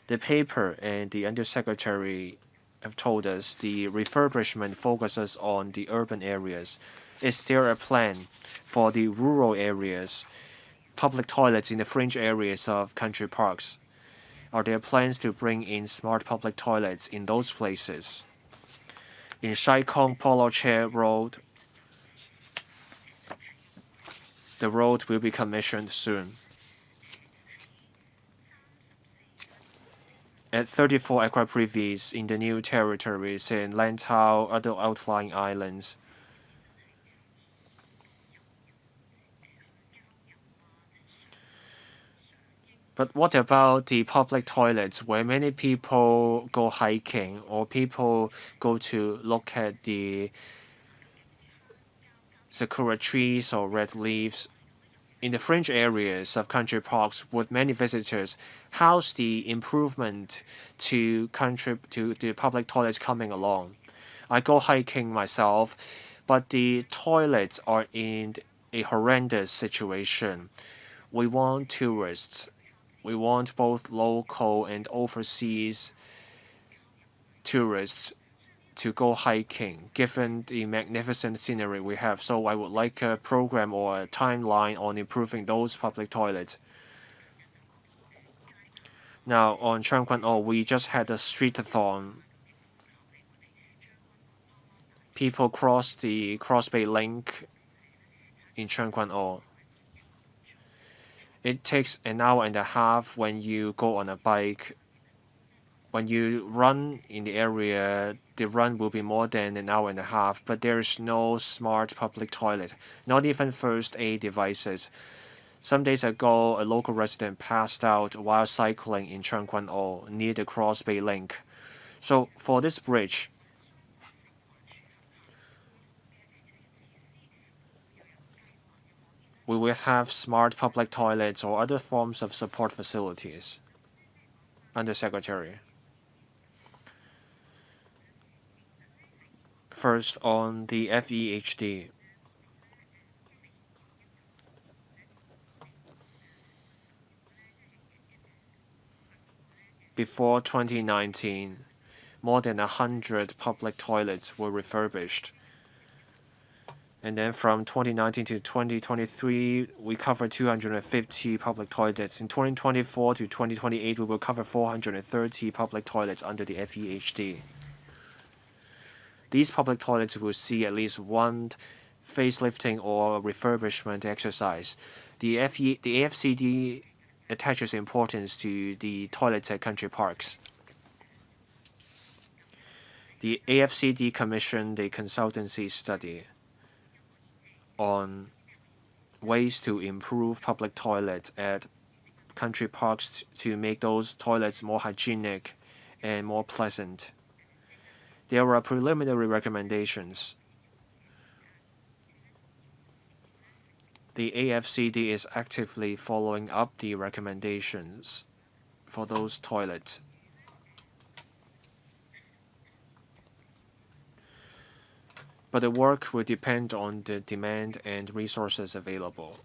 S1: the paper and the Undersecretary have told us the refurbishment focuses on the urban areas. Is there a plan for the rural areas, public toilets in the fringe areas of country parks? Are there plans to bring in smart public toilets in those places? In Sai Kung Polo Chair Road, the road will be commissioned soon. At 34 aqua privies in the new territories in Lantau, other outlying islands. But what about the public toilets where many people go hiking or people go to look at the sakura trees or red leaves? In the fringe areas of country parks with many visitors, how's the improvement to the public toilets coming along? I go hiking myself, but the toilets are in a horrendous situation. We want tourists. We want both local and overseas tourists to go hiking, given the magnificent scenery we have. So I would like a program or a timeline on improving those public toilets. Now, on Cheung Kwan O, we just had a street-a-thon. People cross the Cross Bay Link in Cheung Kwan O. It takes an hour and a half when you go on a bike. When you run in the area, the run will be more than an hour and a half, but there is no smart public toilet, not even first aid devices. Some days ago, a local resident passed out while cycling in Cheung Kwan O near the Cross Bay Link. So for this bridge, we will have smart public toilets or other forms of support facilities. Undersecretary. First, on the FEHD. Before 2019, more than 100 public toilets were refurbished. And then from 2019 to 2023, we covered 250 public toilets. In 2024 to 2028, we will cover 430 public toilets under the FEHD. These public toilets will see at least one facelifting or refurbishment exercise. The AFCD attaches importance to the toilets at country parks. The AFCD commissioned a consultancy study on ways to improve public toilets at country parks to make those toilets more hygienic and more pleasant. There are preliminary recommendations. The AFCD is actively following up the recommendations for those toilets. But the work will depend on the demand and resources available.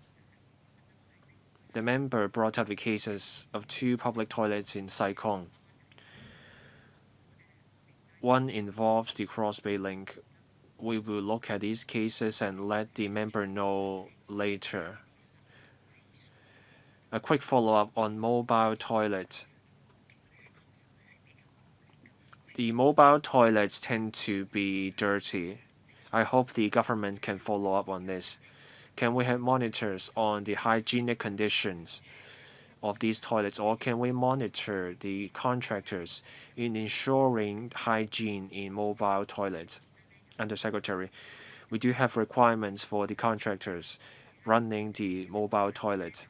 S1: The member brought up the cases of 2 public toilets in Sai Kung. One involves the Cross Bay Link. We will look at these cases and let the member know later. A quick follow-up on mobile toilet. The mobile toilets tend to be dirty. I hope the government can follow up on this. Can we have monitors on the hygienic conditions of these toilets, or can we monitor the contractors in ensuring hygiene in mobile toilets? Undersecretary, we do have requirements for the contractors running the mobile toilet.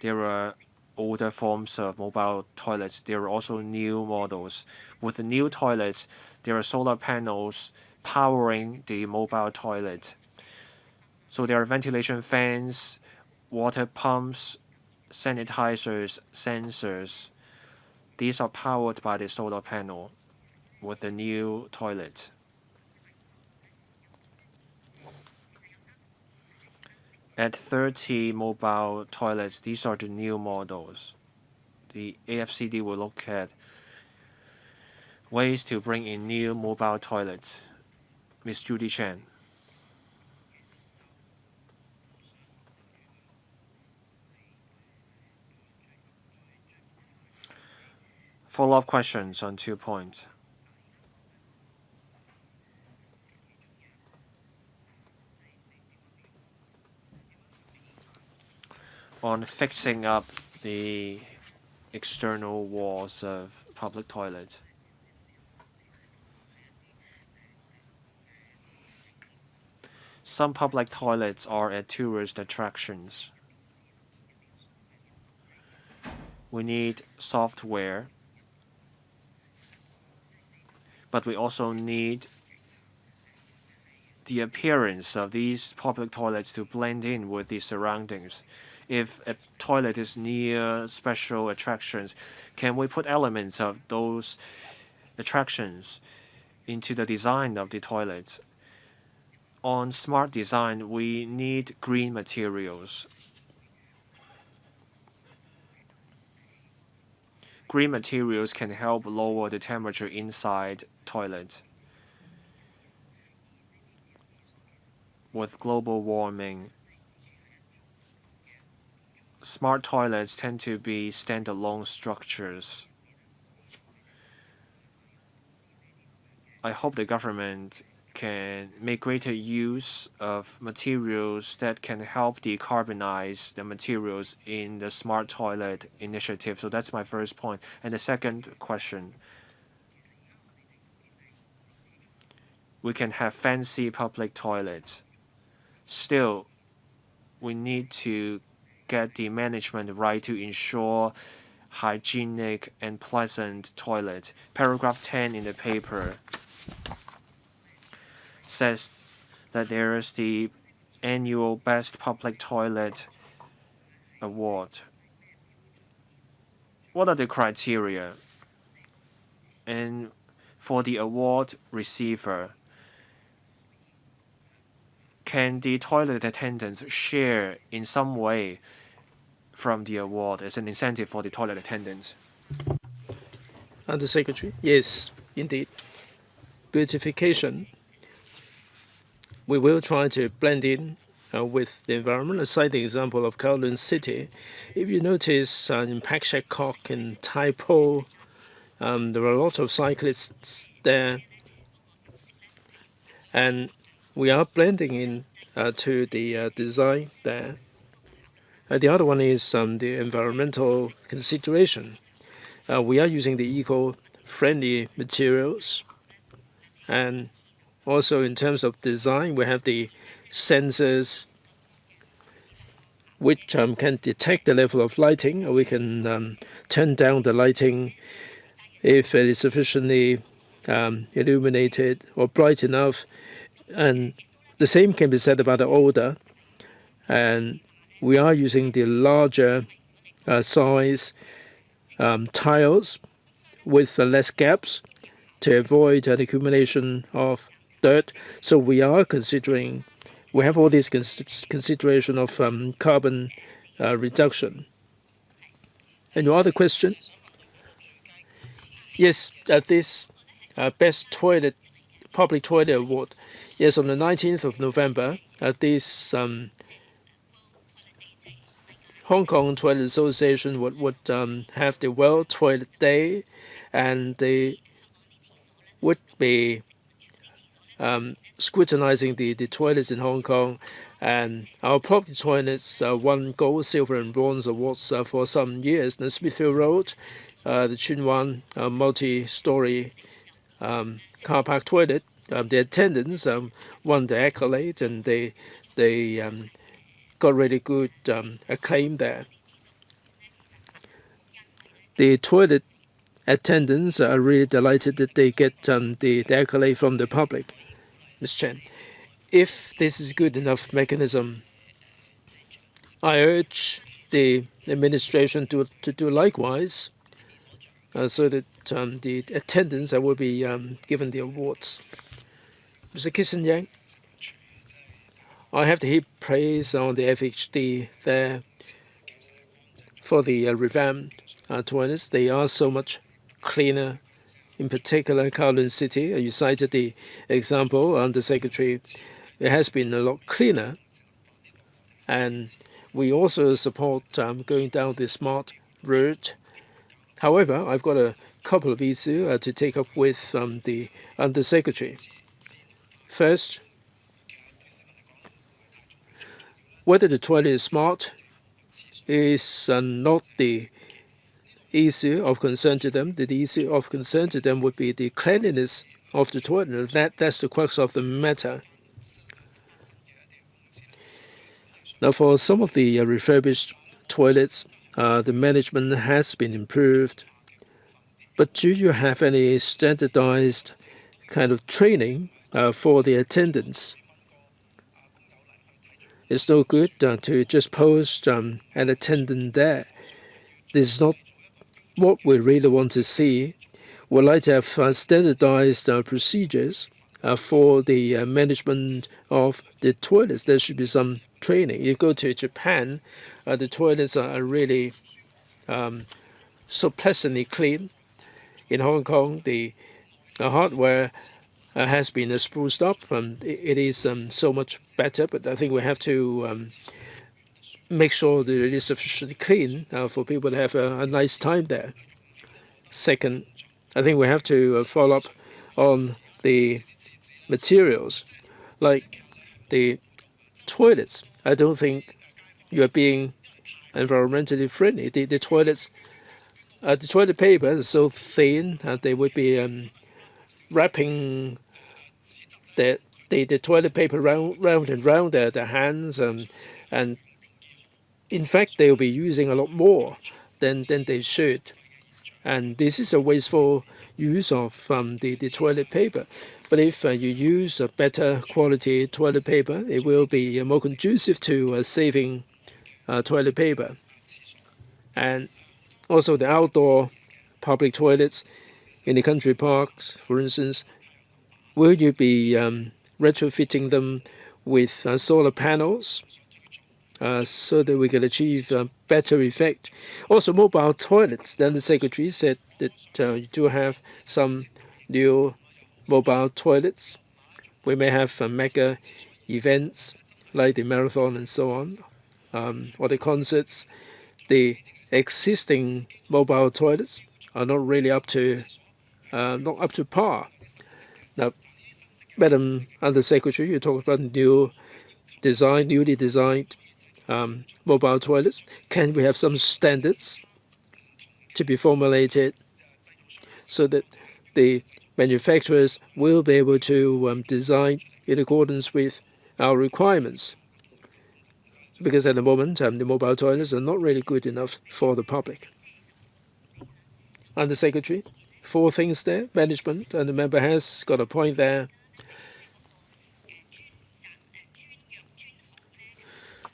S1: There are older forms of mobile toilets. There are also new models. With the new toilets, there are solar panels powering the mobile toilet. So there are ventilation fans, water pumps, sanitizers, sensors. These are powered by the solar panel with the new toilet. At 30 mobile toilets, these are the new models. The AFCD will look at ways to bring in new mobile toilets. Ms. Judy CHAN. Follow-up questions on 2 points. On fixing up the external walls of public toilets. Some public toilets are at tourist attractions. We need software, but we also need the appearance of these public toilets to blend in with the surroundings. If a toilet is near special attractions, can we put elements of those attractions into the design of the toilets? On smart design, we need green materials. Green materials can help lower the temperature inside toilets. With global warming, smart toilets tend to be standalone structures. I hope the government can make greater use of materials that can help decarbonize the materials in the smart toilet initiative. So that's my first point. And the second question, we can have fancy public toilets. Still, we need to get the management right to ensure hygienic and pleasant toilet. Paragraph 10 in the paper says that there is the annual Best Public Toilet Award. What are the criteria? And for the award receiver, can the toilet attendants share in some way from the award as an incentive for the toilet attendants?
S2: Under Secretary, yes, indeed. Beautification. We will try to blend in with the environment. I cite the example of Kowloon City. If you notice in Pak Shek Kok and Tai Po, there are a lot of cyclists there, and we are blending in to the design there. The other one is the environmental consideration. We are using the eco-friendly materials, and also in terms of design, we have the sensors which can detect the level of lighting. We can turn down the lighting if it is sufficiently illuminated or bright enough. And the same can be said about the odor. And we are using the larger size tiles with less gaps to avoid an accumulation of dirt. So we are considering, we have all these consideration of carbon reduction. And your other question? Yes, this Best Public Toilet Award. Yes, on the 19th of November, this Hong Kong Toilet Association would have the World Toilet Day, and they would be scrutinizing the toilets in Hong Kong. And our public toilets won gold, silver, and bronze awards for some years. The Smithfield Road, the Tsuen Wan multi-story car park toilet, the attendants won the accolade, and they got really good acclaim there. The toilet attendants are really delighted that they get the accolade from the public. Ms. Chen, if this is good enough mechanism, I urge the administration to do likewise, so that the attendants will be given the awards. Mr. Kissinger, I have to heap praise on the FHD there for the revamped toilets. They are so much cleaner. In particular, Kowloon City, you cited the example on the Secretary. It has been a lot cleaner. And we also support going down the smart route. However, I've got a couple of issues to take up with the Undersecretary. First, whether the toilet is smart is not the issue of concern to them. The issue of concern to them would be the cleanliness of the toilet. That's the crux of the matter. Now, for some of the refurbished toilets, the management has been improved. But do you have any standardized kind of training for the attendants? It's no good to just post an attendant there. This is not what we really want to see. We'd like to have standardized procedures for the management of the toilets. There should be some training. You go to Japan, the toilets are really so pleasantly clean. In Hong Kong, the hardware has been spruced up. It is so much better, but I think we have to make sure that it is sufficiently clean for people to have a nice time there. Second, I think we have to follow up on the materials, like the toilets. I don't think you are being environmentally friendly. The toilets, the toilet paper is so thin that they would be wrapping the toilet paper round and round their hands, and in fact they will be using a lot more than they should. And this is a wasteful use of the toilet paper. But if you use a better quality toilet paper, it will be more conducive to saving toilet paper. And also the outdoor public toilets in the country parks, for instance, will you be retrofitting them with solar panels so that we can achieve a better effect? Also, mobile toilets. Then the Secretary said that you do have some new mobile toilets. We may have mega events like the marathon and so on, or the concerts. The existing mobile toilets are not really up to par. Now, Madam Undersecretary, you talk about newly designed mobile toilets. Can we have some standards to be formulated so that the manufacturers will be able to design in accordance with our requirements? Because at the moment, the mobile toilets are not really good enough for the public. Undersecretary, 4 things there, management, and the member has got a point there.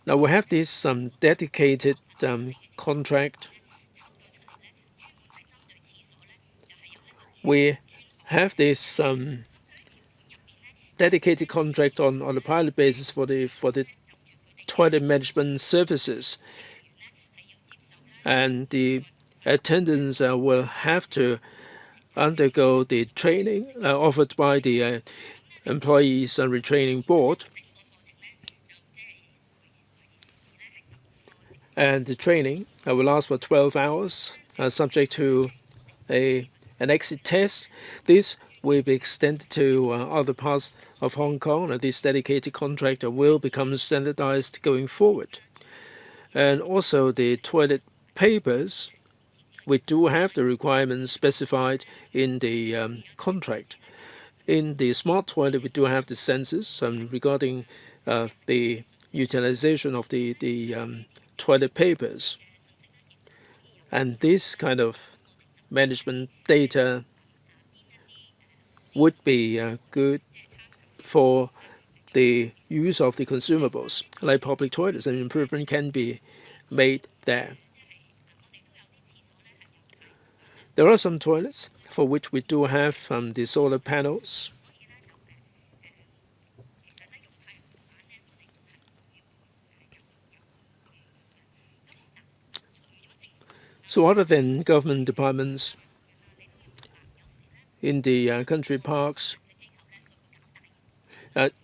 S2: Now we have this dedicated contract. We have this dedicated contract on a pilot basis for the toilet management services, and the attendants will have to undergo the training offered by the Employees Retraining Board. And the training will last for 12 hours, subject to an exit test. This will be extended to other parts of Hong Kong, and this dedicated contract will become standardized going forward. And also the toilet papers, we do have the requirements specified in the contract. In the smart toilet, we do have the sensors regarding the utilization of the toilet papers. And this kind of management data would be good for the use of the consumables, like public toilets, and improvement can be made there. There are some toilets for which we do have the solar panels. So other than government departments in the country parks,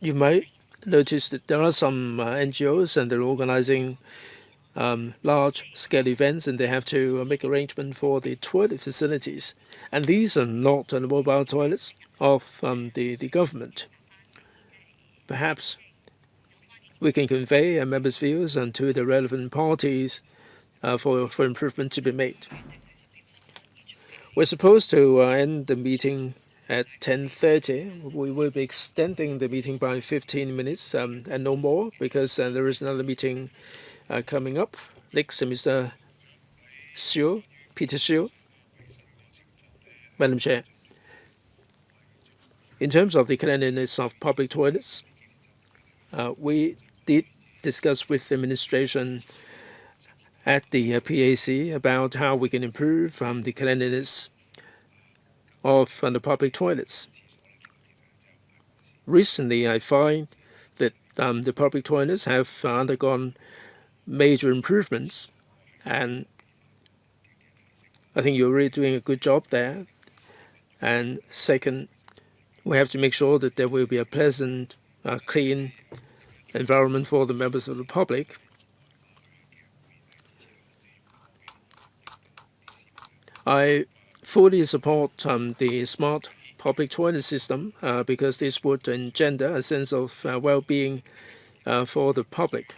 S2: you might notice that there are some NGOs and they're organizing large-scale events, and they have to make arrangement for the toilet facilities. And these are not the mobile toilets of the government. Perhaps we can convey members' views and to the relevant parties for improvement to be made. We're supposed to end the meeting at 10:30. We will be extending the meeting by 15 minutes and no more, because there is another meeting coming up. Next, Mr. Xu, Peter Xu. Madam Chair, in terms of the cleanliness of public toilets, we did discuss with the administration at the PAC about how we can improve the cleanliness of the public toilets. Recently, I find that the public toilets have undergone major improvements, and I think you're really doing a good job there. And second, we have to make sure that there will be a pleasant, clean environment for the members of the public. I fully support the smart public toilet system because this would engender a sense of well-being for the public.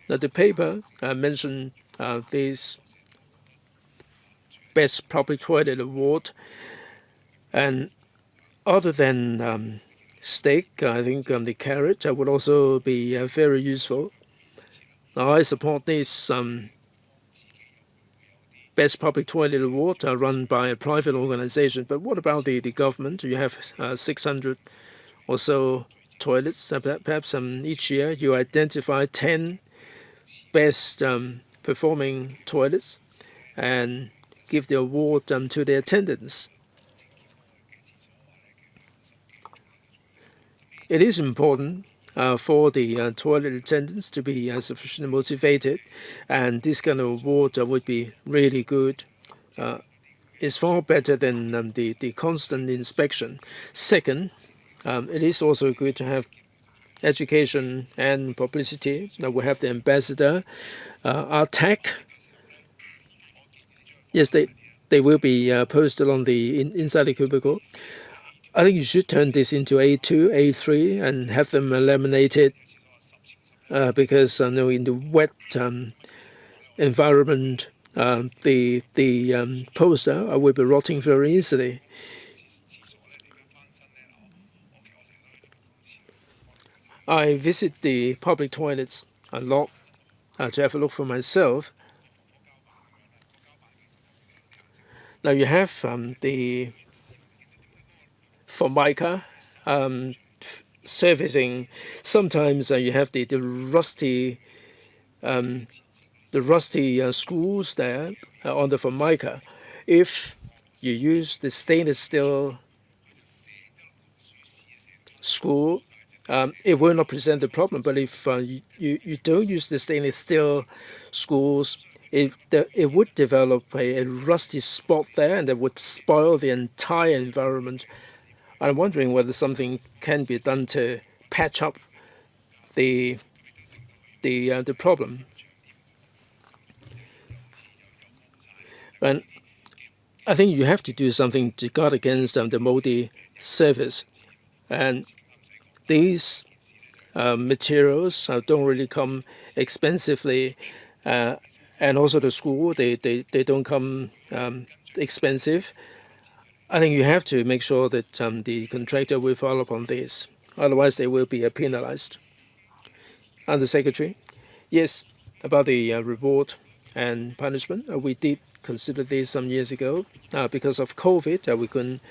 S2: Now, the paper mentioned this Best Public Toilet Award, and other than steak, I think the carrot would also be very useful. Now, I support this Best Public Toilet Award run by a private organization. But what about the government? You have 600 or so toilets. Perhaps each year you identify 10 best performing toilets and give the award to the attendants. It is important for the toilet attendants to be sufficiently motivated, and this kind of award would be really good. It's far better than the constant inspection. Second, it is also good to have education and publicity. Now we have the ambassador, our tech. Yes, they will be posted on the inside the cubicle. I think you should turn this into A2, A3, and have them laminated because in the wet environment, the poster will be rotting very easily. I visit the public toilets a lot to have a look for myself. Now you have the Formica surfacing. Sometimes you have the rusty screws there on the Formica. If you use the stainless steel screw, it will not present the problem. But if you don't use the stainless steel screws, it would develop a rusty spot there, and that would spoil the entire environment. I'm wondering whether something can be done to patch up the problem. And I think you have to do something to guard against the moldy surface. And these materials don't really come expensively, and also the screw, they don't come expensive. I think you have to make sure that the contractor will follow up on this. Otherwise, they will be penalized. And the secretary, yes, about the reward and punishment. We did consider this some years ago. Because of COVID, we couldn't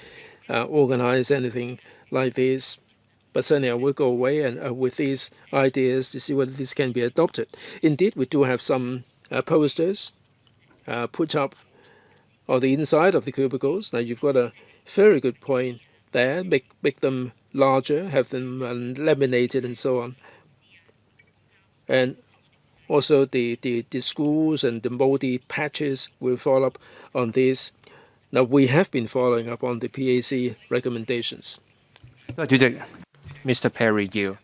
S2: organize anything like this. But certainly, I will go away and with these ideas to see whether this can be adopted. Indeed, we do have some posters put up on the inside of the cubicles. Now you've got a very good point there. Make them larger, have them laminated, and so on. And also the screws and the moldy patches will follow up on this. Now we have been following up on the PAC recommendations.
S1: Mr. Perry Yu.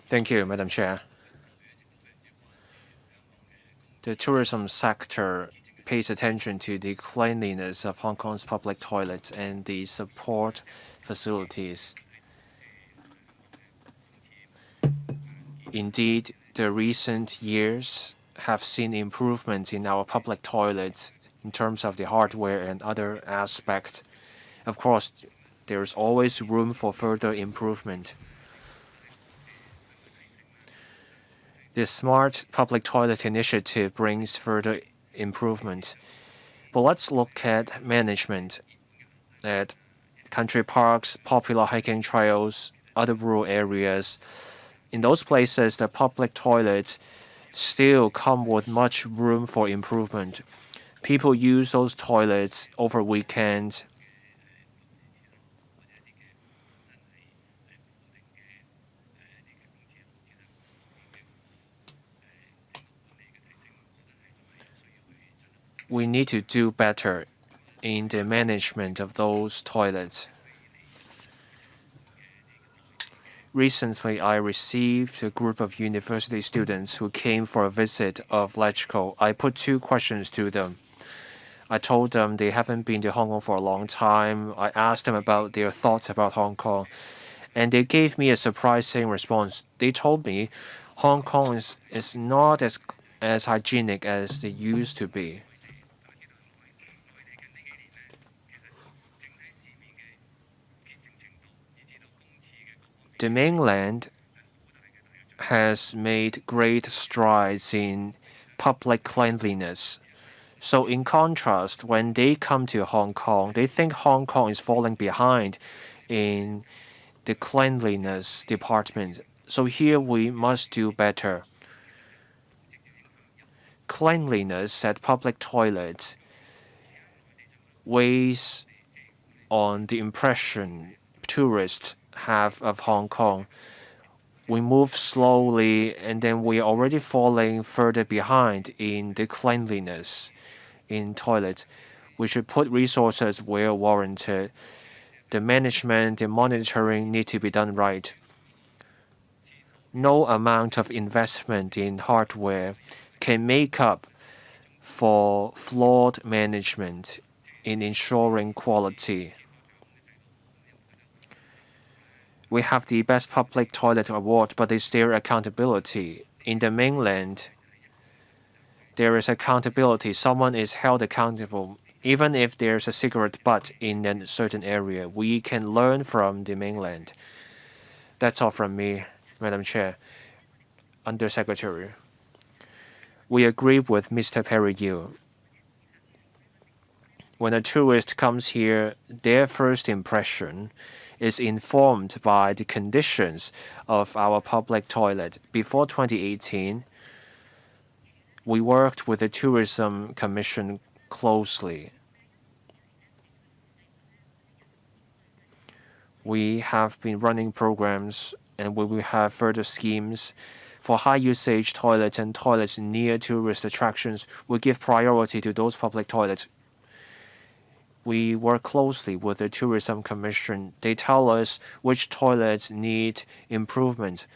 S1: Thank you, Madam Chair. The tourism sector pays attention to the cleanliness of Hong Kong's public toilets and the support facilities. Indeed, the recent years have seen improvements in our public toilets in terms of the hardware and other aspects. Of course, there is always room for further improvement. The Smart Public Toilet Initiative brings further improvement. But let's look at management, at country parks, popular hiking trails, other rural areas. In those places, the public toilets still come with much room for improvement. People use those toilets over weekends. We need to do better in the management of those toilets. Recently, I received a group of university students who came for a visit of electrical. I put 2 questions to them. I told them they haven't been to Hong Kong for a long time. I asked them about their thoughts about Hong Kong, and they gave me a surprising response. They told me Hong Kong is not as hygienic as it used to be. The mainland has made great strides in public cleanliness. So in contrast, when they come to Hong Kong, they think Hong Kong is falling behind in the cleanliness department. So here we must do better. Cleanliness at public toilets weighs on the impression tourists have of Hong Kong. We move slowly and then we are already falling further behind in the cleanliness in toilets. We should put resources where warranted. The management and monitoring need to be done right. No amount of investment in hardware can make up for flawed management in ensuring quality. We have the Best Public Toilet Award, but is there accountability? In the mainland, there is accountability. Someone is held accountable. Even if there's a cigarette butt in a certain area, we can learn from the mainland. That's all from me, Madam Chair. Undersecretary. We agree with Mr. Perry Yu. When a tourist comes here, their first impression is informed by the conditions of our public toilet. Before 2018, we worked with the Tourism Commission closely. We have been running programs and we will have further schemes for high-usage toilets and toilets near tourist attractions. We give priority to those public toilets. We work closely with the Tourism Commission. They tell us which toilets need improvement,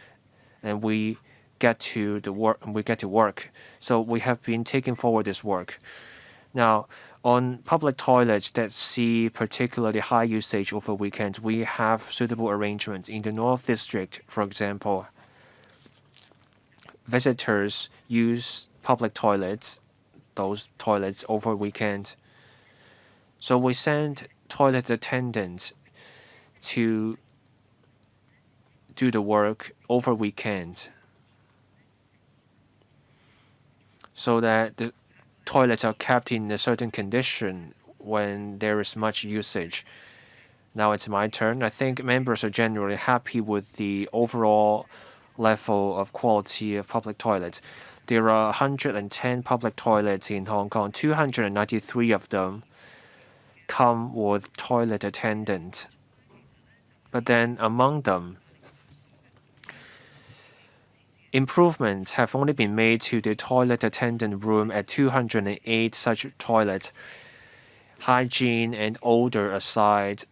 S1: and we get to work. So we have been taking forward this work. Now, on public toilets that see particularly high usage over weekends, we have suitable arrangements. In the North District, for example, visitors use public toilets, those toilets over weekend. So we send toilet attendants to do the work over weekend so that the toilets are kept in a certain condition when there is much usage. Now it's my turn. I think members are generally happy with the overall level of quality of public toilets. There are 110 public toilets in Hong Kong. 293 of them come with toilet attendant. But then among them, improvements have only been made to the toilet attendant room at 208 such toilets. Hygiene and odor aside,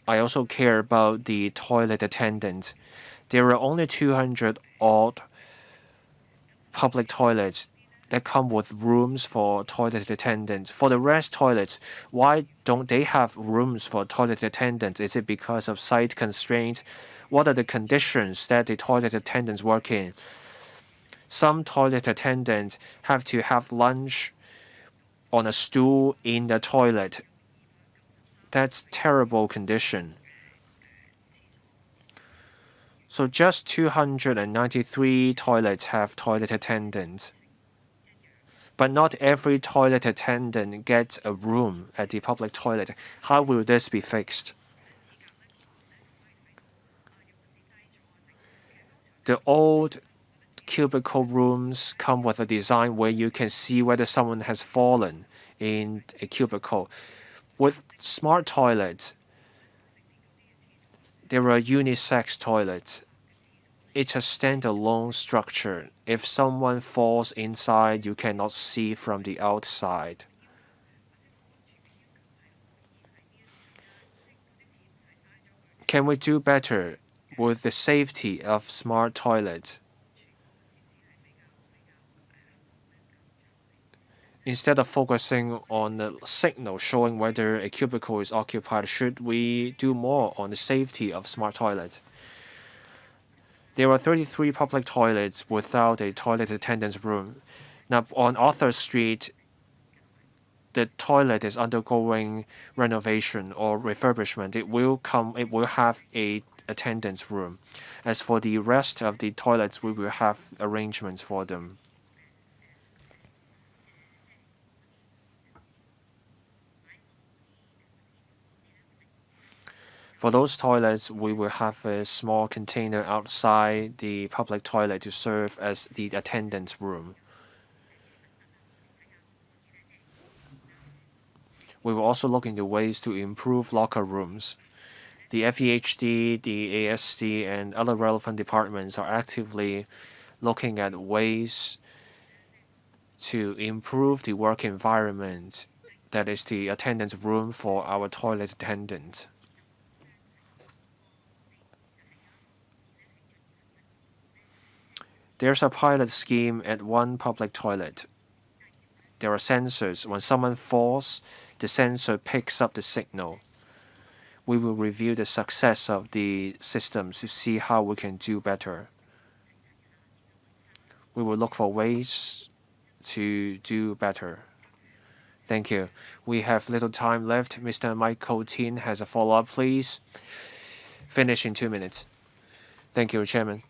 S1: I also care about the toilet attendant. There are only 200 odd public toilets that come with rooms for toilet attendants. For the rest toilets, why don't they have rooms for toilet attendants? Is it because of site constraint? What are the conditions that the toilet attendants work in? Some toilet attendants have to have lunch on a stool in the toilet. That's terrible condition. So just 293 toilets have toilet attendants. But not every toilet attendant gets a room at the public toilet. How will this be fixed? The old cubicle rooms come with a design where you can see whether someone has fallen in a cubicle. With smart toilets, there are unisex toilets. It's a standalone structure. If someone falls inside, you cannot see from the outside. Can we do better with the safety of smart toilets? Instead of focusing on the signal showing whether a cubicle is occupied, should we do more on the safety of smart toilets? There are 33 public toilets without a toilet attendant's room. Now, on Arthur Street, the toilet is undergoing renovation or refurbishment. It will have a attendant's room. As for the rest of the toilets, we will have arrangements for them. For those toilets, we will have a small container outside the public toilet to serve as the attendant's room. We will also look into ways to improve locker rooms. The FEHD, the ASC, and other relevant departments are actively looking at ways to improve the work environment, that is the attendance room for our toilet attendants. There's a pilot scheme at one public toilet. There are sensors. When someone falls, the sensor picks up the signal. We will review the success of the systems to see how we can do better. We will look for ways to do better. Thank you. We have little time left. Mr. Michael Tin has a follow-up, please. Finish in 2 minutes. Thank you, Chairman.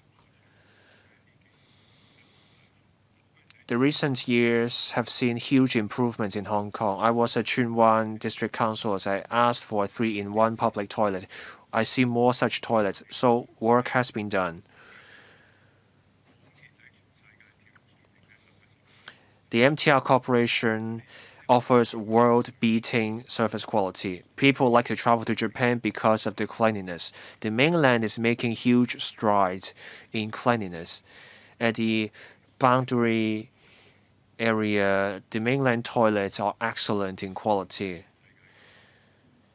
S1: The recent years have seen huge improvements in Hong Kong. I was at Tsuen Wan District Council as I asked for a 3-in-1 public toilet. I see more such toilets, so work has been done. The MTR Corporation offers world-beating service quality. People like to travel to Japan because of the cleanliness. The mainland is making huge strides in cleanliness. At the boundary area, the mainland toilets are excellent in quality.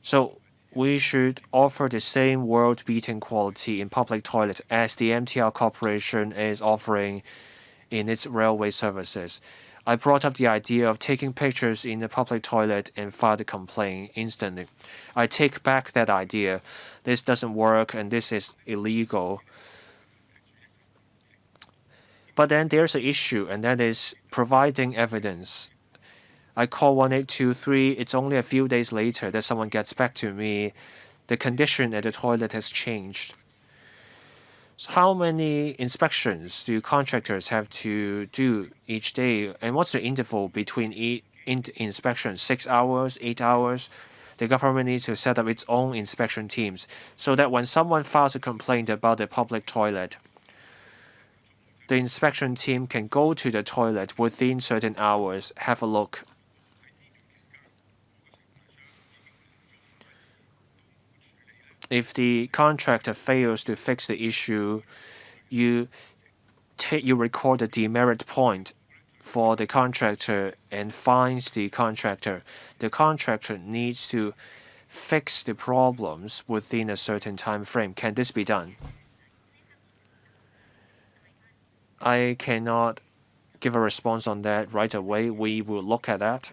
S1: So we should offer the same world-beating quality in public toilets as the MTR Corporation is offering in its railway services. I brought up the idea of taking pictures in the public toilet and file the complaint instantly. I take back that idea. This doesn't work and this is illegal. But then there's an issue, and that is providing evidence. I call 1823. It's only a few days later that someone gets back to me. The condition at the toilet has changed. So how many inspections do contractors have to do each day? And what's the interval between each inspection? 6 hours, 8 hours? The government needs to set up its own inspection teams so that when someone files a complaint about a public toilet, the inspection team can go to the toilet within certain hours, have a look. If the contractor fails to fix the issue, you record a demerit point for the contractor and fines the contractor. The contractor needs to fix the problems within a certain time frame. Can this be done? I cannot give a response on that right away. We will look at that.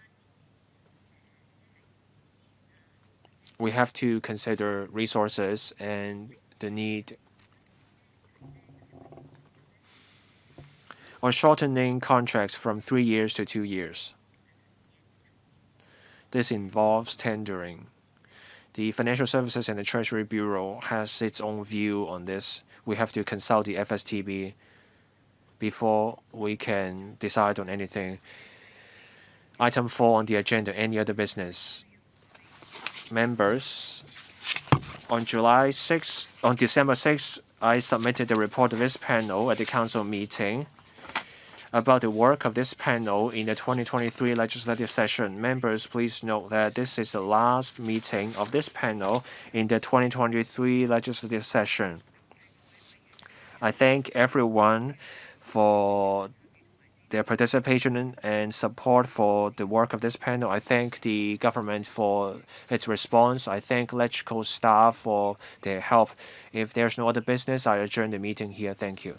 S1: We have to consider resources and the need on shortening contracts from 3 years to 2 years. This involves tendering. The Financial Services and the Treasury Bureau has its own view on this. We have to consult the FSTB before we can decide on anything. Item 4 on the agenda, any other business. Members, on December 6th, I submitted the report of this panel at the council meeting about the work of this panel in the 2023 legislative session. Members, please note that this is the last meeting of this panel in the 2023 legislative session. I thank everyone for their participation and support for the work of this panel. I thank the government for its response. I thank electrical staff for their help. If there's no other business, I adjourn the meeting here. Thank you.